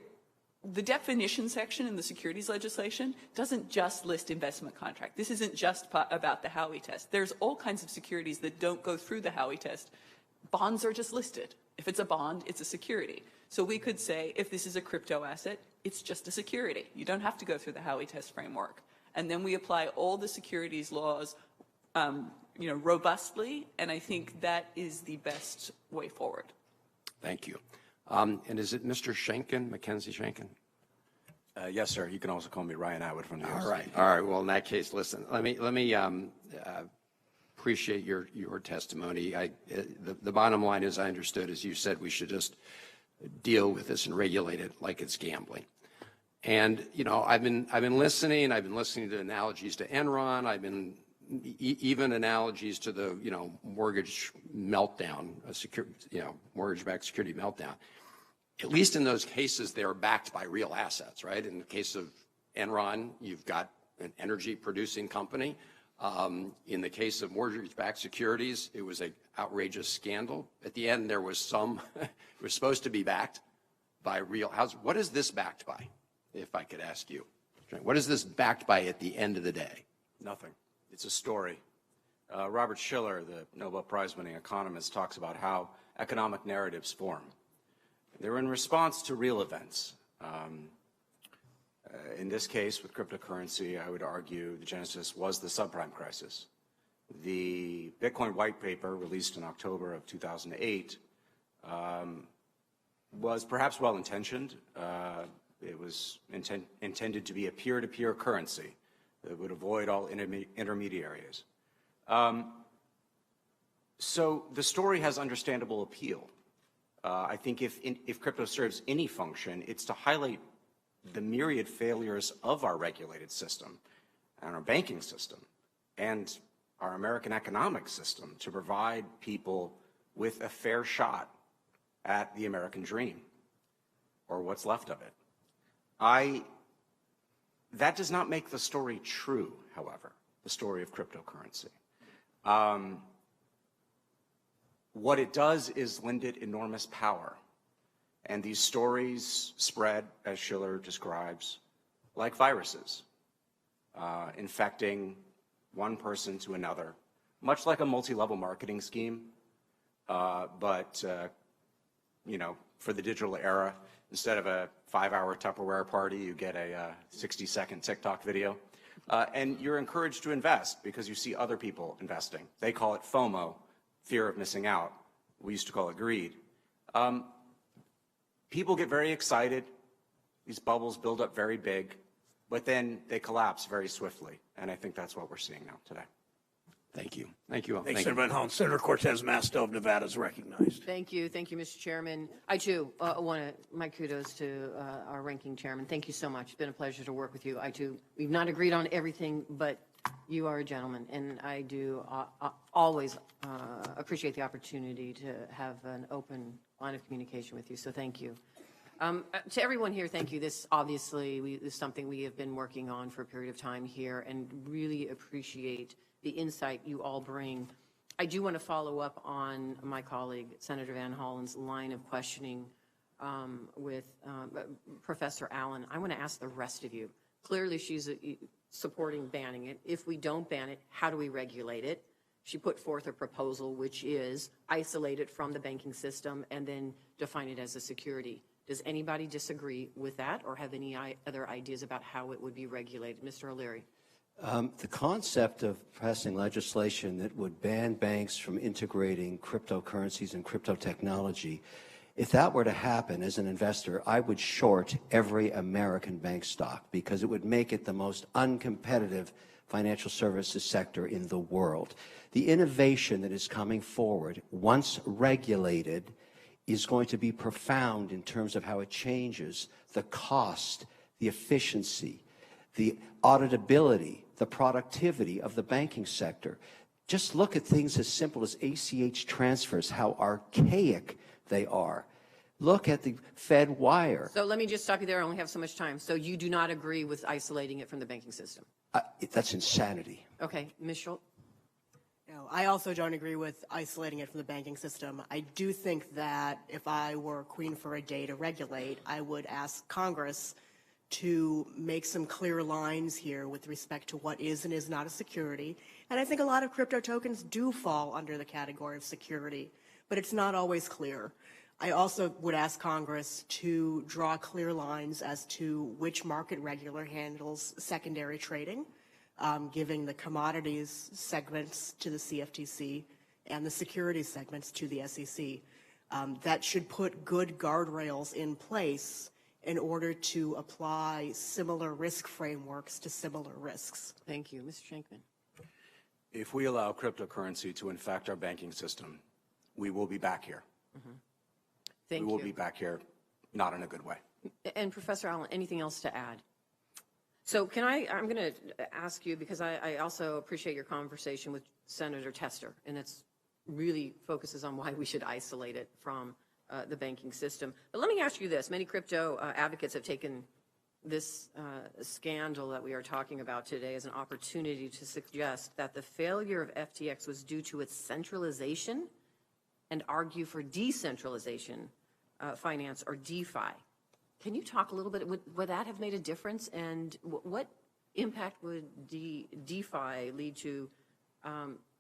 the definition section in the securities legislation doesn't just list investment contract. This isn't just about the Howey test. There's all kinds of securities that don't go through the Howey test. Bonds are just listed. If it's a bond, it's a security. So we could say, if this is a crypto asset, it's just a security. You don't have to go through the Howey test framework. And then we apply all the securities laws robustly, and I think that is the best way forward. Thank you. And is it Mr. Schenken, Mackenzie Schenken? Yes, sir. You can also call me Ryan Atwood from the All right. All right. Well, in that case, listen. Let me appreciate your testimony. The bottom line is, I understood, as you said, we should just deal with this and regulate it like it's gambling. And I've been listening. I've been listening to analogies to Enron. I've been even analogies to the mortgage meltdown, mortgage-backed security meltdown. At least in those cases, they're backed by real assets, right? In the case of Enron, you've got an energy-producing company. In the case of mortgage-backed securities, it was an outrageous scandal. At the end, there was some. It was supposed to be backed by real houses. What is this backed by, if I could ask you? What is this backed by at the end of the day? Nothing. It's a story. Robert Shiller, the Nobel Prize-winning economist, talks about how economic narratives form. They're in response to real events. In this case, with cryptocurrency, I would argue the genesis was the subprime crisis. The Bitcoin white paper, released in October of 2008, was perhaps well-intentioned. It was intended to be a peer-to-peer currency that would avoid all intermediaries. So the story has understandable appeal. I think if crypto serves any function, it's to highlight the myriad failures of our regulated system and our banking system and our American economic system to provide people with a fair shot at the American dream, or what's left of it. That does not make the story true, however, the story of cryptocurrency. What it does is lend it enormous power. And these stories spread, as Shiller describes, like viruses, infecting one person to another, much like a multi-level marketing scheme. But for the digital era, instead of a 5-hour Tupperware party, you get a 60-second TikTok video. And you're encouraged to invest because you see other people investing. They call it FOMO, fear of missing out. We used to call it greed. People get very excited. These bubbles build up very big, but then they collapse very swiftly. And I think that's what we're seeing now today. Thank you. Thank you all. Thanks, Senator Van Hollen. Senator Cortez Masto of Nevada is recognized. Thank you. Thank you, Mr. Chairman. I, too, want to, my kudos to our ranking chairman. Thank you so much. It's been a pleasure to work with you. I, too, we've not agreed on everything, but you are a gentleman, and I do always appreciate the opportunity to have an open line of communication with you, so thank you. To everyone here, thank you. This obviously is something we have been working on for a period of time here, and really appreciate the insight you all bring. I do want to follow up on my colleague, Senator Van Hollen's line of questioning with Professor Allen. I want to ask the rest of you. Clearly, she's supporting banning it. If we don't ban it, how do we regulate it? She put forth a proposal which is isolate it from the banking system and then define it as a security. Does anybody disagree with that or have any other ideas about how it would be regulated? Mr. O'Leary. The concept of passing legislation that would ban banks from integrating cryptocurrencies and crypto technology, if that were to happen as an investor, I would short every American bank stock because it would make it the most uncompetitive financial services sector in the world. The innovation that is coming forward, once regulated, is going to be profound in terms of how it changes the cost, the efficiency, the auditability, the productivity of the banking sector. Just look at things as simple as ACH transfers, how archaic they are. Look at the Fed wire. So let me just stop you there. I only have so much time. So you do not agree with isolating it from the banking system? That's insanity. Okay. Ms. Schultz? No, I also don't agree with isolating it from the banking system. I do think that if I were queen for a day to regulate, I would ask Congress to make some clear lines here with respect to what is and is not a security. And I think a lot of crypto tokens do fall under the category of security, but it's not always clear. I also would ask Congress to draw clear lines as to which market regulator handles secondary trading, giving the commodities segments to the CFTC and the securities segments to the SEC. That should put good guardrails in place in order to apply similar risk frameworks to similar risks. Thank you. Mr. Shankman. If we allow cryptocurrency to infect our banking system, we will be back here. Thank you. We will be back here, not in a good way. And Professor Allen, anything else to add? So I'm going to ask you, because I also appreciate your conversation with Senator Tester, and it's really focuses on why we should isolate it from the banking system. But let me ask you this. Many crypto advocates have taken this scandal that we are talking about today as an opportunity to suggest that the failure of FTX was due to its centralization and argue for decentralization finance, or DeFi. Can you talk a little bit, would that have made a difference? And what impact would DeFi lead to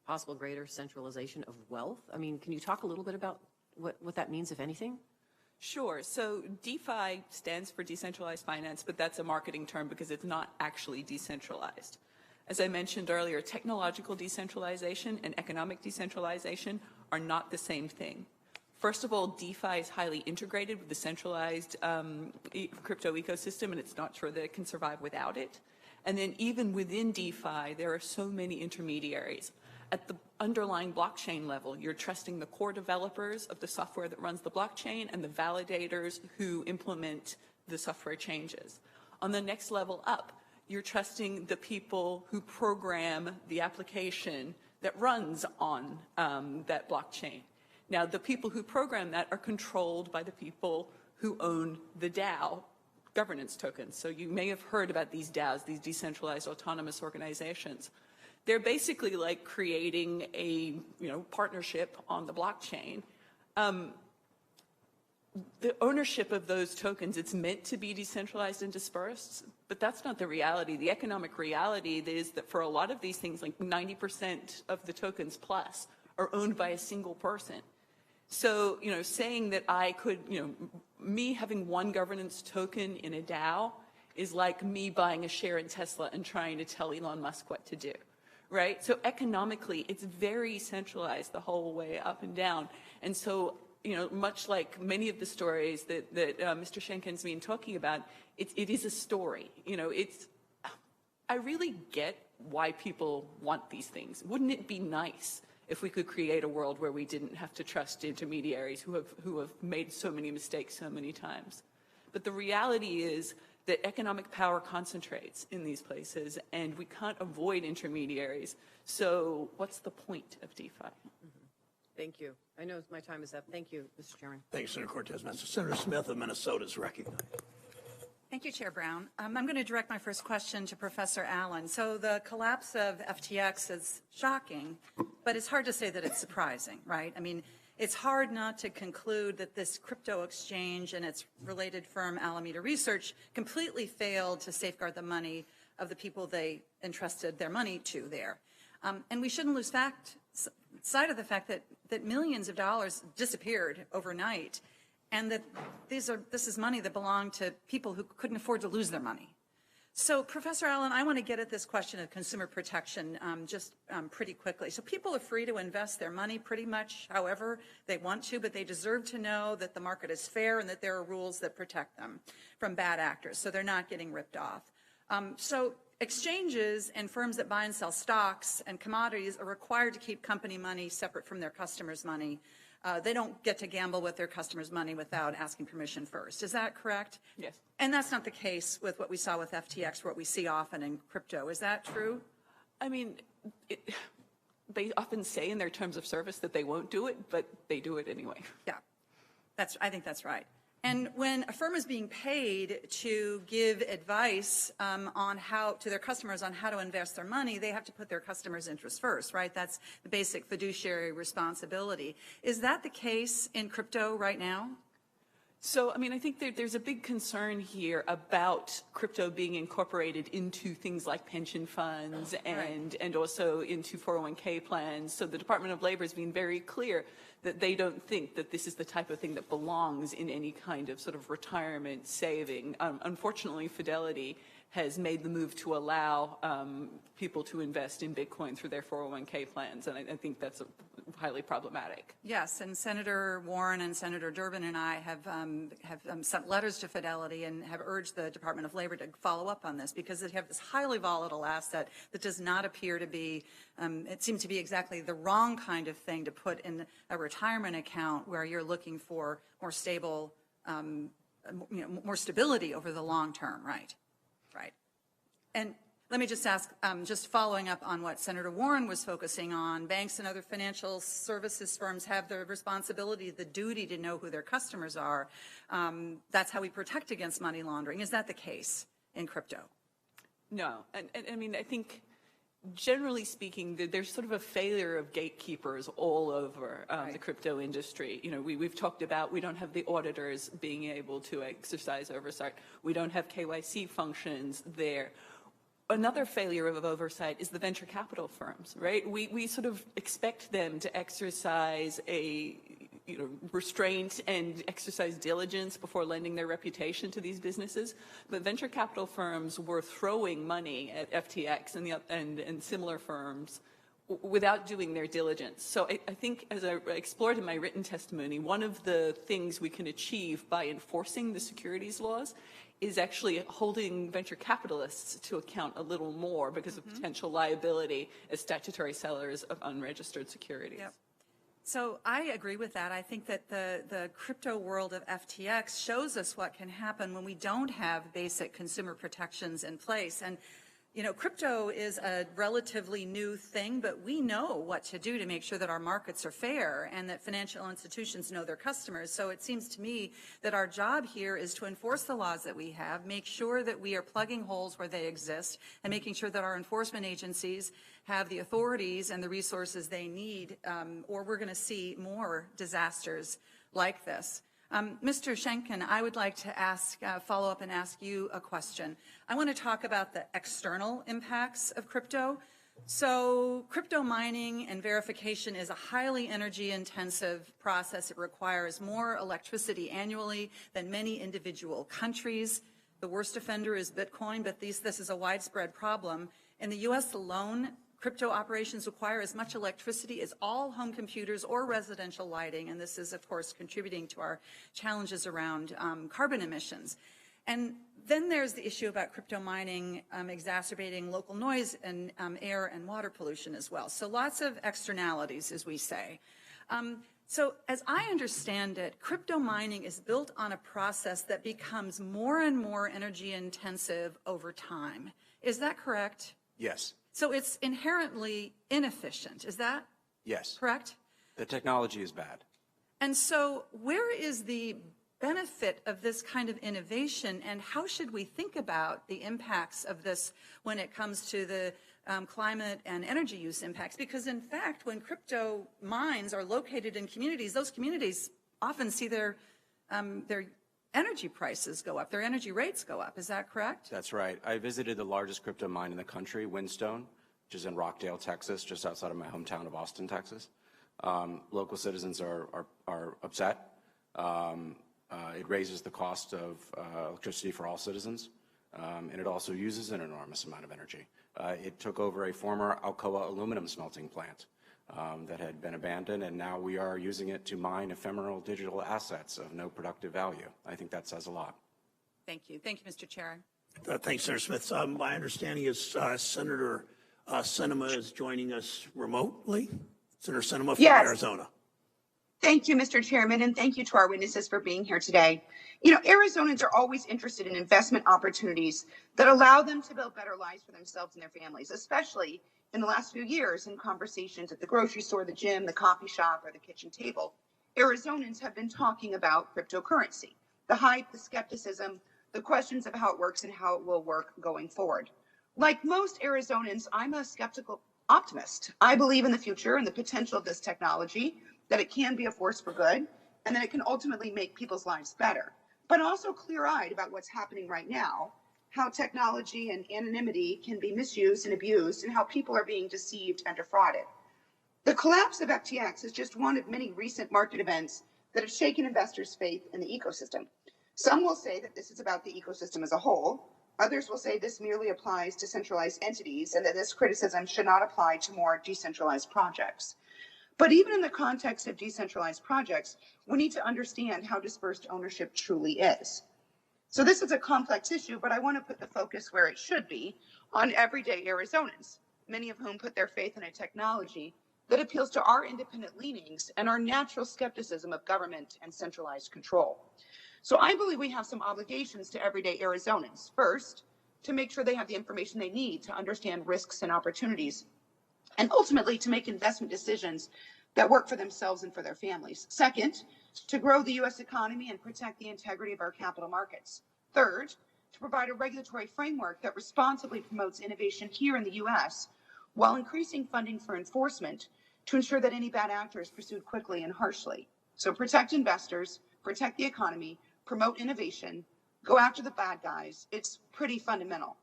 possible greater centralization of wealth? I mean, can you talk a little bit about what that means, if anything? Sure. So DeFi stands for decentralized finance, but that's a marketing term because it's not actually decentralized. As I mentioned earlier, technological decentralization and economic decentralization are not the same thing. First of all, DeFi is highly integrated with the centralized crypto ecosystem, and it's not sure that it can survive without it. And then even within DeFi, there are so many intermediaries. At the underlying blockchain level, you're trusting the core developers of the software that runs the blockchain and the validators who implement the software changes. On the next level up, you're trusting the people who program the application that runs on that blockchain. Now, the people who program that are controlled by the people who own the DAO governance tokens. So you may have heard about these DAOs, these decentralized autonomous organizations. They're basically like creating a partnership on the blockchain. The ownership of those tokens, it's meant to be decentralized and dispersed, but that's not the reality. The economic reality is that for a lot of these things, like 90% of the tokens plus are owned by a single person. So, saying that I could, me having one governance token in a DAO is like me buying a share in Tesla and trying to tell Elon Musk what to do, right? So economically, it's very centralized the whole way up and down. And so, much like many of the stories that Mr. Shenkin's been talking about, it is a story. I really get why people want these things. Wouldn't it be nice if we could create a world where we didn't have to trust intermediaries who have made so many mistakes so many times? But the reality is that economic power concentrates in these places, and we can't avoid intermediaries. So what's the point of DeFi? Thank you. I know my time is up. Thank you, Mr. Chairman. Thanks, Senator Cortez. Senator Smith of Minnesota is recognized. Thank you, Chair Brown. I'm going to direct my first question to Professor Allen. So the collapse of FTX is shocking, but it's hard to say that it's surprising, right? I mean, it's hard not to conclude that this crypto exchange and its related firm, Alameda Research, completely failed to safeguard the money of the people they entrusted their money to there. And we shouldn't lose sight of the fact that millions of dollars disappeared overnight, and that this is money that belonged to people who couldn't afford to lose their money. So, Professor Allen, I want to get at this question of consumer protection pretty quickly. So people are free to invest their money pretty much however they want to, but they deserve to know that the market is fair and that there are rules that protect them from bad actors, so they're not getting ripped off. So exchanges and firms that buy and sell stocks and commodities are required to keep company money separate from their customers' money. They don't get to gamble with their customers' money without asking permission first. Is that correct? Yes. And that's not the case with what we saw with FTX, what we see often in crypto. Is that true? I mean, they often say in their terms of service that they won't do it, but they do it anyway. Yeah, I think that's right. And when a firm is being paid to give advice to their customers on how to invest their money, they have to put their customers' interests first, right? That's the basic fiduciary responsibility. Is that the case in crypto right now? So, I mean, I think there's a big concern here about crypto being incorporated into things like pension funds and also into 401k plans. So the Department of Labor has been very clear that they don't think that this is the type of thing that belongs in any kind of sort of retirement saving. Unfortunately, Fidelity has made the move to allow people to invest in Bitcoin through their 401k plans, and I think that's highly problematic. Yes, and Senator Warren and Senator Durbin and I have sent letters to Fidelity and have urged the Department of Labor to follow up on this, because they have this highly volatile asset that does not appear to be, it seems to be exactly the wrong kind of thing to put in a retirement account where you're looking for more stable, more stability over the long term, right? Right. And let me just ask, just following up on what Senator Warren was focusing on, banks and other financial services firms have the responsibility, the duty to know who their customers are. That's how we protect against money laundering. Is that the case in crypto? No. And I mean, I think generally speaking, there's sort of a failure of gatekeepers all over the crypto industry. You know, we've talked about we don't have the auditors being able to exercise oversight. We don't have KYC functions there. Another failure of oversight is the venture capital firms, right? We sort of expect them to exercise a restraint and exercise diligence before lending their reputation to these businesses. But venture capital firms were throwing money at FTX and similar firms without doing their diligence. So I think, as I explored in my written testimony, one of the things we can achieve by enforcing the securities laws is actually holding venture capitalists to account a little more because of potential liability as statutory sellers of unregistered securities. Yep. So I agree with that. I think that the crypto world of FTX shows us what can happen when we don't have basic consumer protections in place. And you know, crypto is a relatively new thing, but we know what to do to make sure that our markets are fair and that financial institutions know their customers. So it seems to me that our job here is to enforce the laws that we have, make sure that we are plugging holes where they exist, and making sure that our enforcement agencies have the authorities and the resources they need, or we're going to see more disasters like this. Mr. Schenken, I would like to follow up and ask you a question. I want to talk about the external impacts of crypto. So crypto mining and verification is a highly energy-intensive process. It requires more electricity annually than many individual countries. The worst offender is Bitcoin, but this is a widespread problem. In the U.S. alone, crypto operations require as much electricity as all home computers or residential lighting, and this is, of course, contributing to our challenges around carbon emissions. And then there's the issue about crypto mining exacerbating local noise and air and water pollution as well. So lots of externalities, as we say. So as I understand it, crypto mining is built on a process that becomes more and more energy intensive over time. Is that correct? Yes. So it's inherently inefficient. Is that Yes. correct? The technology is bad. And so where is the benefit of this kind of innovation, and how should we think about the impacts of this when it comes to the climate and energy use impacts? Because in fact, when crypto mines are located in communities, those communities often see their energy prices go up, their energy rates go up. Is that correct? That's right. I visited the largest crypto mine in the country, Windstone, which is in Rockdale, Texas, just outside of my hometown of Austin, Texas. Local citizens are upset. It raises the cost of electricity for all citizens, and it also uses an enormous amount of energy. It took over a former Alcoa aluminum smelting plant that had been abandoned, and now we are using it to mine ephemeral digital assets of no productive value. I think that says a lot. Thank you. Thank you, Mr. Chair. Thanks, Senator Smith. My understanding is Senator Sinema is joining us remotely. Senator Sinema from Arizona. Thank you, Mr. Chairman, and thank you to our witnesses for being here today. You know, Arizonans are always interested in investment opportunities that allow them to build better lives for themselves and their families, especially in the last few years in conversations at the grocery store, the gym, the coffee shop, or the kitchen table. Arizonans have been talking about cryptocurrency, the hype, the skepticism, the questions of how it works and how it will work going forward. Like most Arizonans, I'm a skeptical optimist. I believe in the future and the potential of this technology, that it can be a force for good, and that it can ultimately make people's lives better. But also clear-eyed about what's happening right now, how technology and anonymity can be misused and abused, and how people are being deceived and defrauded. The collapse of FTX is just one of many recent market events that have shaken investors' faith in the ecosystem. Some will say that this is about the ecosystem as a whole. Others will say this merely applies to centralized entities and that this criticism should not apply to more decentralized projects. But even in the context of decentralized projects, we need to understand how dispersed ownership truly is. So this is a complex issue, but I want to put the focus where it should be, on everyday Arizonans, many of whom put their faith in a technology that appeals to our independent leanings and our natural skepticism of government and centralized control. So I believe we have some obligations to everyday Arizonans. First, to make sure they have the information they need to understand risks and opportunities, and ultimately to make investment decisions that work for themselves and for their families. Second, to grow the U.S. economy and protect the integrity of our capital markets. Third, to provide a regulatory framework that responsibly promotes innovation here in the U.S. while increasing funding for enforcement to ensure that any bad actor is pursued quickly and harshly. So protect investors, protect the economy, promote innovation, go after the bad guys. It's pretty fundamental.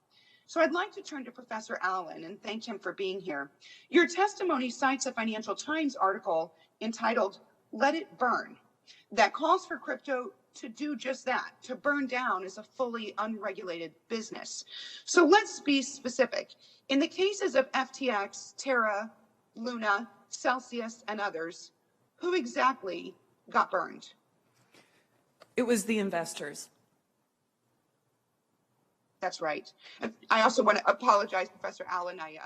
So I'd like to turn to Professor Allen and thank him for being here. Your testimony cites a Financial Times article entitled, "Let It Burn," that calls for crypto to do just that, to burn down as a fully unregulated business. So let's be specific. In the cases of FTX, Terra, Luna, Celsius, and others, who exactly got burned? It was the investors. That's right. And I also want to apologize, Professor Allen. I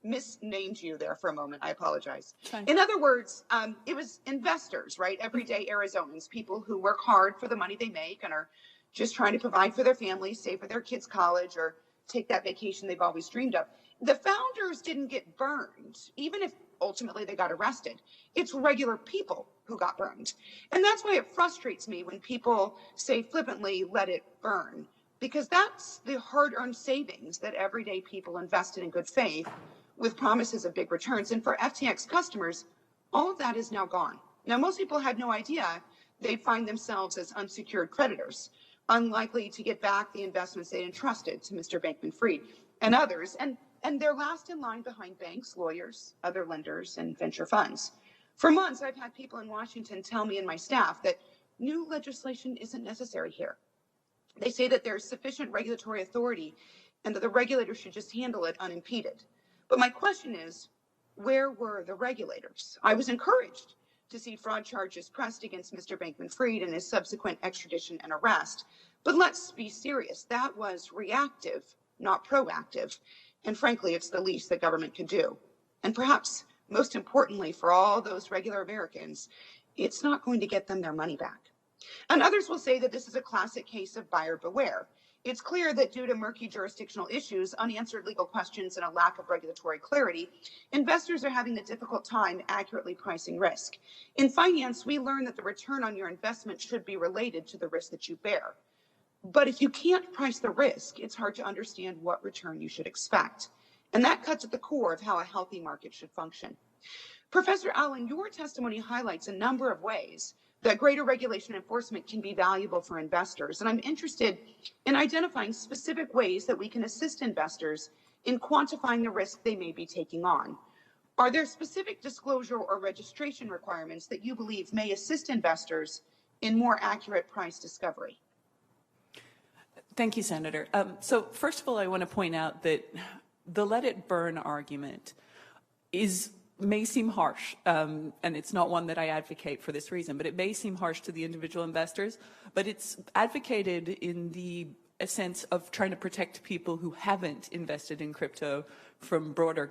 misnamed you there for a moment. I apologize. Fine. In other words, it was investors, right? Everyday Arizonans, people who work hard for the money they make and are just trying to provide for their families, save for their kids' college, or take that vacation they've always dreamed of. The founders didn't get burned, even if ultimately they got arrested. It's regular people who got burned. And that's why it frustrates me when people say flippantly, "let it burn," because that's the hard-earned savings that everyday people invested in good faith with promises of big returns. And for FTX customers, all of that is now gone. Now, most people had no idea they'd find themselves as unsecured creditors, unlikely to get back the investments they entrusted to Mr. Bankman-Fried and others, and they're last in line behind banks, lawyers, other lenders, and venture funds. For months, I've had people in Washington tell me and my staff that new legislation isn't necessary here. They say that there's sufficient regulatory authority and that the regulators should just handle it unimpeded. But my question is, where were the regulators? I was encouraged to see fraud charges pressed against Mr. Bankman-Fried and his subsequent extradition and arrest. But let's be serious. That was reactive, not proactive. And frankly, it's the least that government can do. And perhaps most importantly for all those regular Americans, it's not going to get them their money back. And others will say that this is a classic case of buyer beware. It's clear that due to murky jurisdictional issues, unanswered legal questions, and a lack of regulatory clarity, investors are having a difficult time accurately pricing risk. In finance, we learn that the return on your investment should be related to the risk that you bear. But if you can't price the risk, it's hard to understand what return you should expect. And that cuts at the core of how a healthy market should function. Professor Allen, your testimony highlights a number of ways that greater regulation enforcement can be valuable for investors. And I'm interested in identifying specific ways that we can assist investors in quantifying the risk they may be taking on. Are there specific disclosure or registration requirements that you believe may assist investors in more accurate price discovery? Thank you, Senator. So first of all, I want to point out that the let it burn argument may seem harsh, and it's not one that I advocate for this reason, but it may seem harsh to the individual investors, but it's advocated in the sense of trying to protect people who haven't invested in crypto from broader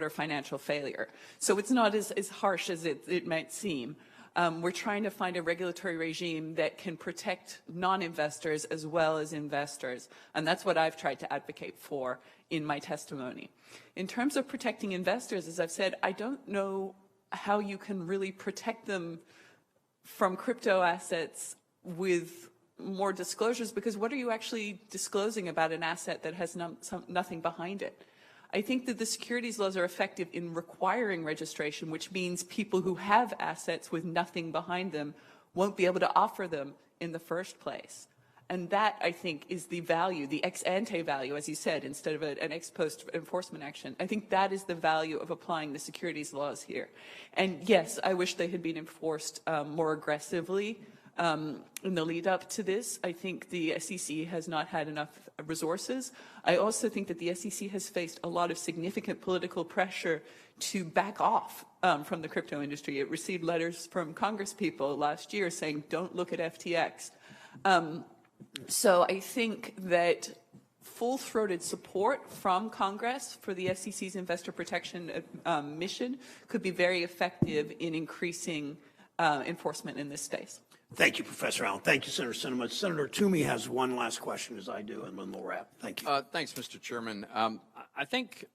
financial failure. So it's not as harsh as it might seem. We're trying to find a regulatory regime that can protect non-investors as well as investors, and that's what I've tried to advocate for in my testimony. In terms of protecting investors, as I've said, I don't know how you can really protect them from crypto assets with more disclosures, because what are you actually disclosing about an asset that has nothing behind it? I think that the securities laws are effective in requiring registration, which means people who have assets with nothing behind them won't be able to offer them in the first place. And that, I think, is the value, the ex ante value, as you said, instead of an ex post enforcement action. I think that is the value of applying the securities laws here. And yes, I wish they had been enforced more aggressively in the lead up to this. I think the SEC has not had enough resources. I also think that the SEC has faced a lot of significant political pressure to back off from the crypto industry. It received letters from Congresspeople last year saying, don't look at FTX. So I think that full-throated support from Congress for the SEC's investor protection mission could be very effective in increasing enforcement in this space. Thank you, Professor Allen. Thank you, Senator Sinema. Senator Toomey has one last question, as I do, and then we'll wrap. Thank you. Thanks, Mr. Chairman. I think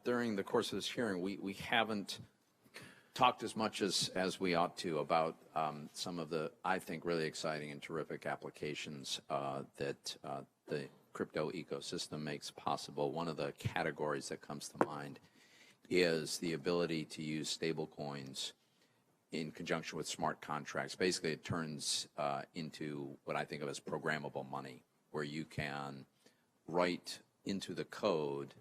during the course of this hearing, we haven't talked as much as we ought to about some of the, I think, really exciting and terrific applications that the crypto ecosystem makes possible. One of the categories that comes to mind is the ability to use stablecoins in conjunction with smart contracts. Basically, it turns into what I think of as programmable money, where you can write into the code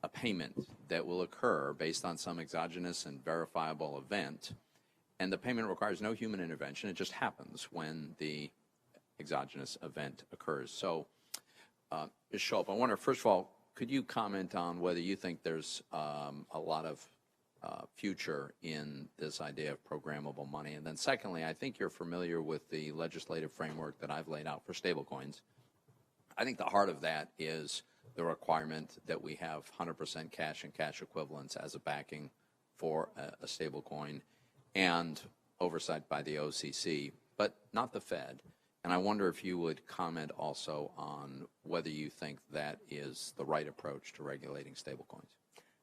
a payment that will occur based on some exogenous and verifiable event, and the payment requires no human intervention. It just happens when the exogenous event occurs. So, Ms. Schulp, I wonder, first of all, could you comment on whether you think there's a lot of future in this idea of programmable money? And then secondly, I think you're familiar with the legislative framework that I've laid out for stablecoins. I think the heart of that is the requirement that we have 100% cash and cash equivalents as a backing for a stablecoin, and oversight by the OCC, but not the Fed. And I wonder if you would comment also on whether you think that is the right approach to regulating stablecoins.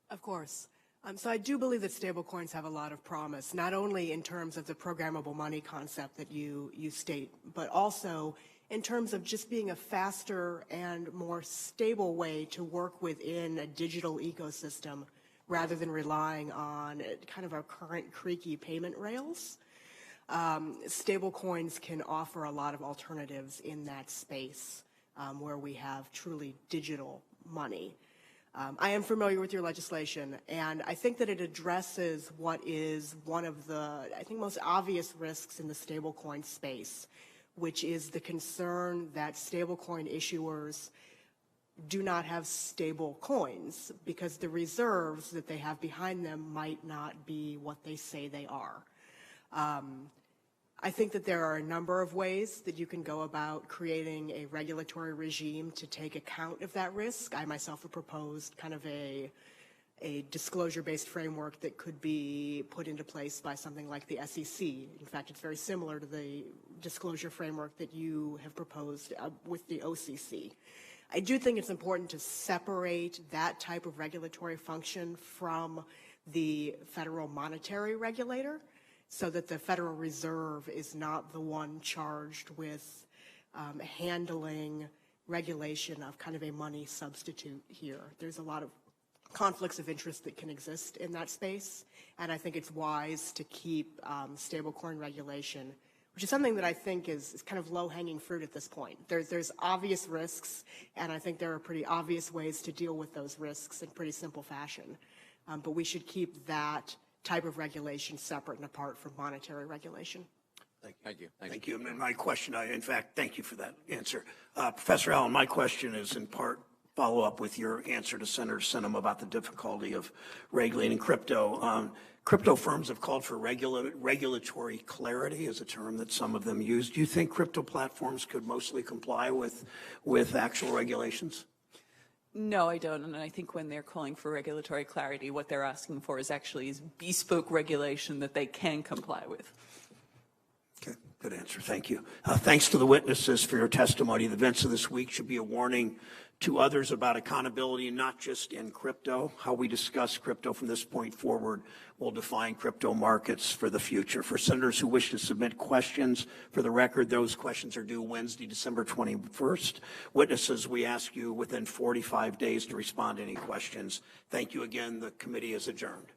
Of course. So I do believe that stablecoins have a lot of promise, not only in terms of the programmable money concept that you state, but also in terms of just being a faster and more stable way to work within a digital ecosystem rather than relying on kind of our current creaky payment rails. Stablecoins can offer a lot of alternatives in that space where we have truly digital money. I am familiar with your legislation, and I think that it addresses what is one of the, I think, most obvious risks in the stablecoin space, which is the concern that stablecoin issuers do not have stable coins because the reserves that they have behind them might not be what they say they are. I think that there are a number of ways that you can go about creating a regulatory regime to take account of that risk. I myself have proposed kind of a a disclosure-based framework that could be put into place by something like the SEC. In fact, it's very similar to the disclosure framework that you have proposed with the OCC. I do think it's important to separate that type of regulatory function from the federal monetary regulator so that the Federal Reserve is not the one charged with handling regulation of kind of a money substitute here. There's a lot of conflicts of interest that can exist in that space, and I think it's wise to keep stablecoin regulation, which is something that I think is kind of low-hanging fruit at this point. There's obvious risks, and I think there are pretty obvious ways to deal with those risks in pretty simple fashion. But we should keep that type of regulation separate and apart from monetary regulation. Thank you. Thank you. And my question, in fact, thank you for that answer. Professor Allen, my question is in part follow up with your answer to Senator Sinema about the difficulty of regulating crypto. Crypto firms have called for regulatory clarity, is a term that some of them use. Do you think crypto platforms could mostly comply with actual regulations? No, I don't. And I think when they're calling for regulatory clarity, what they're asking for is bespoke regulation that they can comply with. Okay, good answer. Thank you. Thanks to the witnesses for your testimony. The events of this week should be a warning to others about accountability, not just in crypto. How we discuss crypto from this point forward will define crypto markets for the future. For senators who wish to submit questions, for the record, those questions are due Wednesday, December 21st. Witnesses, we ask you within 45 days to respond to any questions. Thank you again. The committee is adjourned.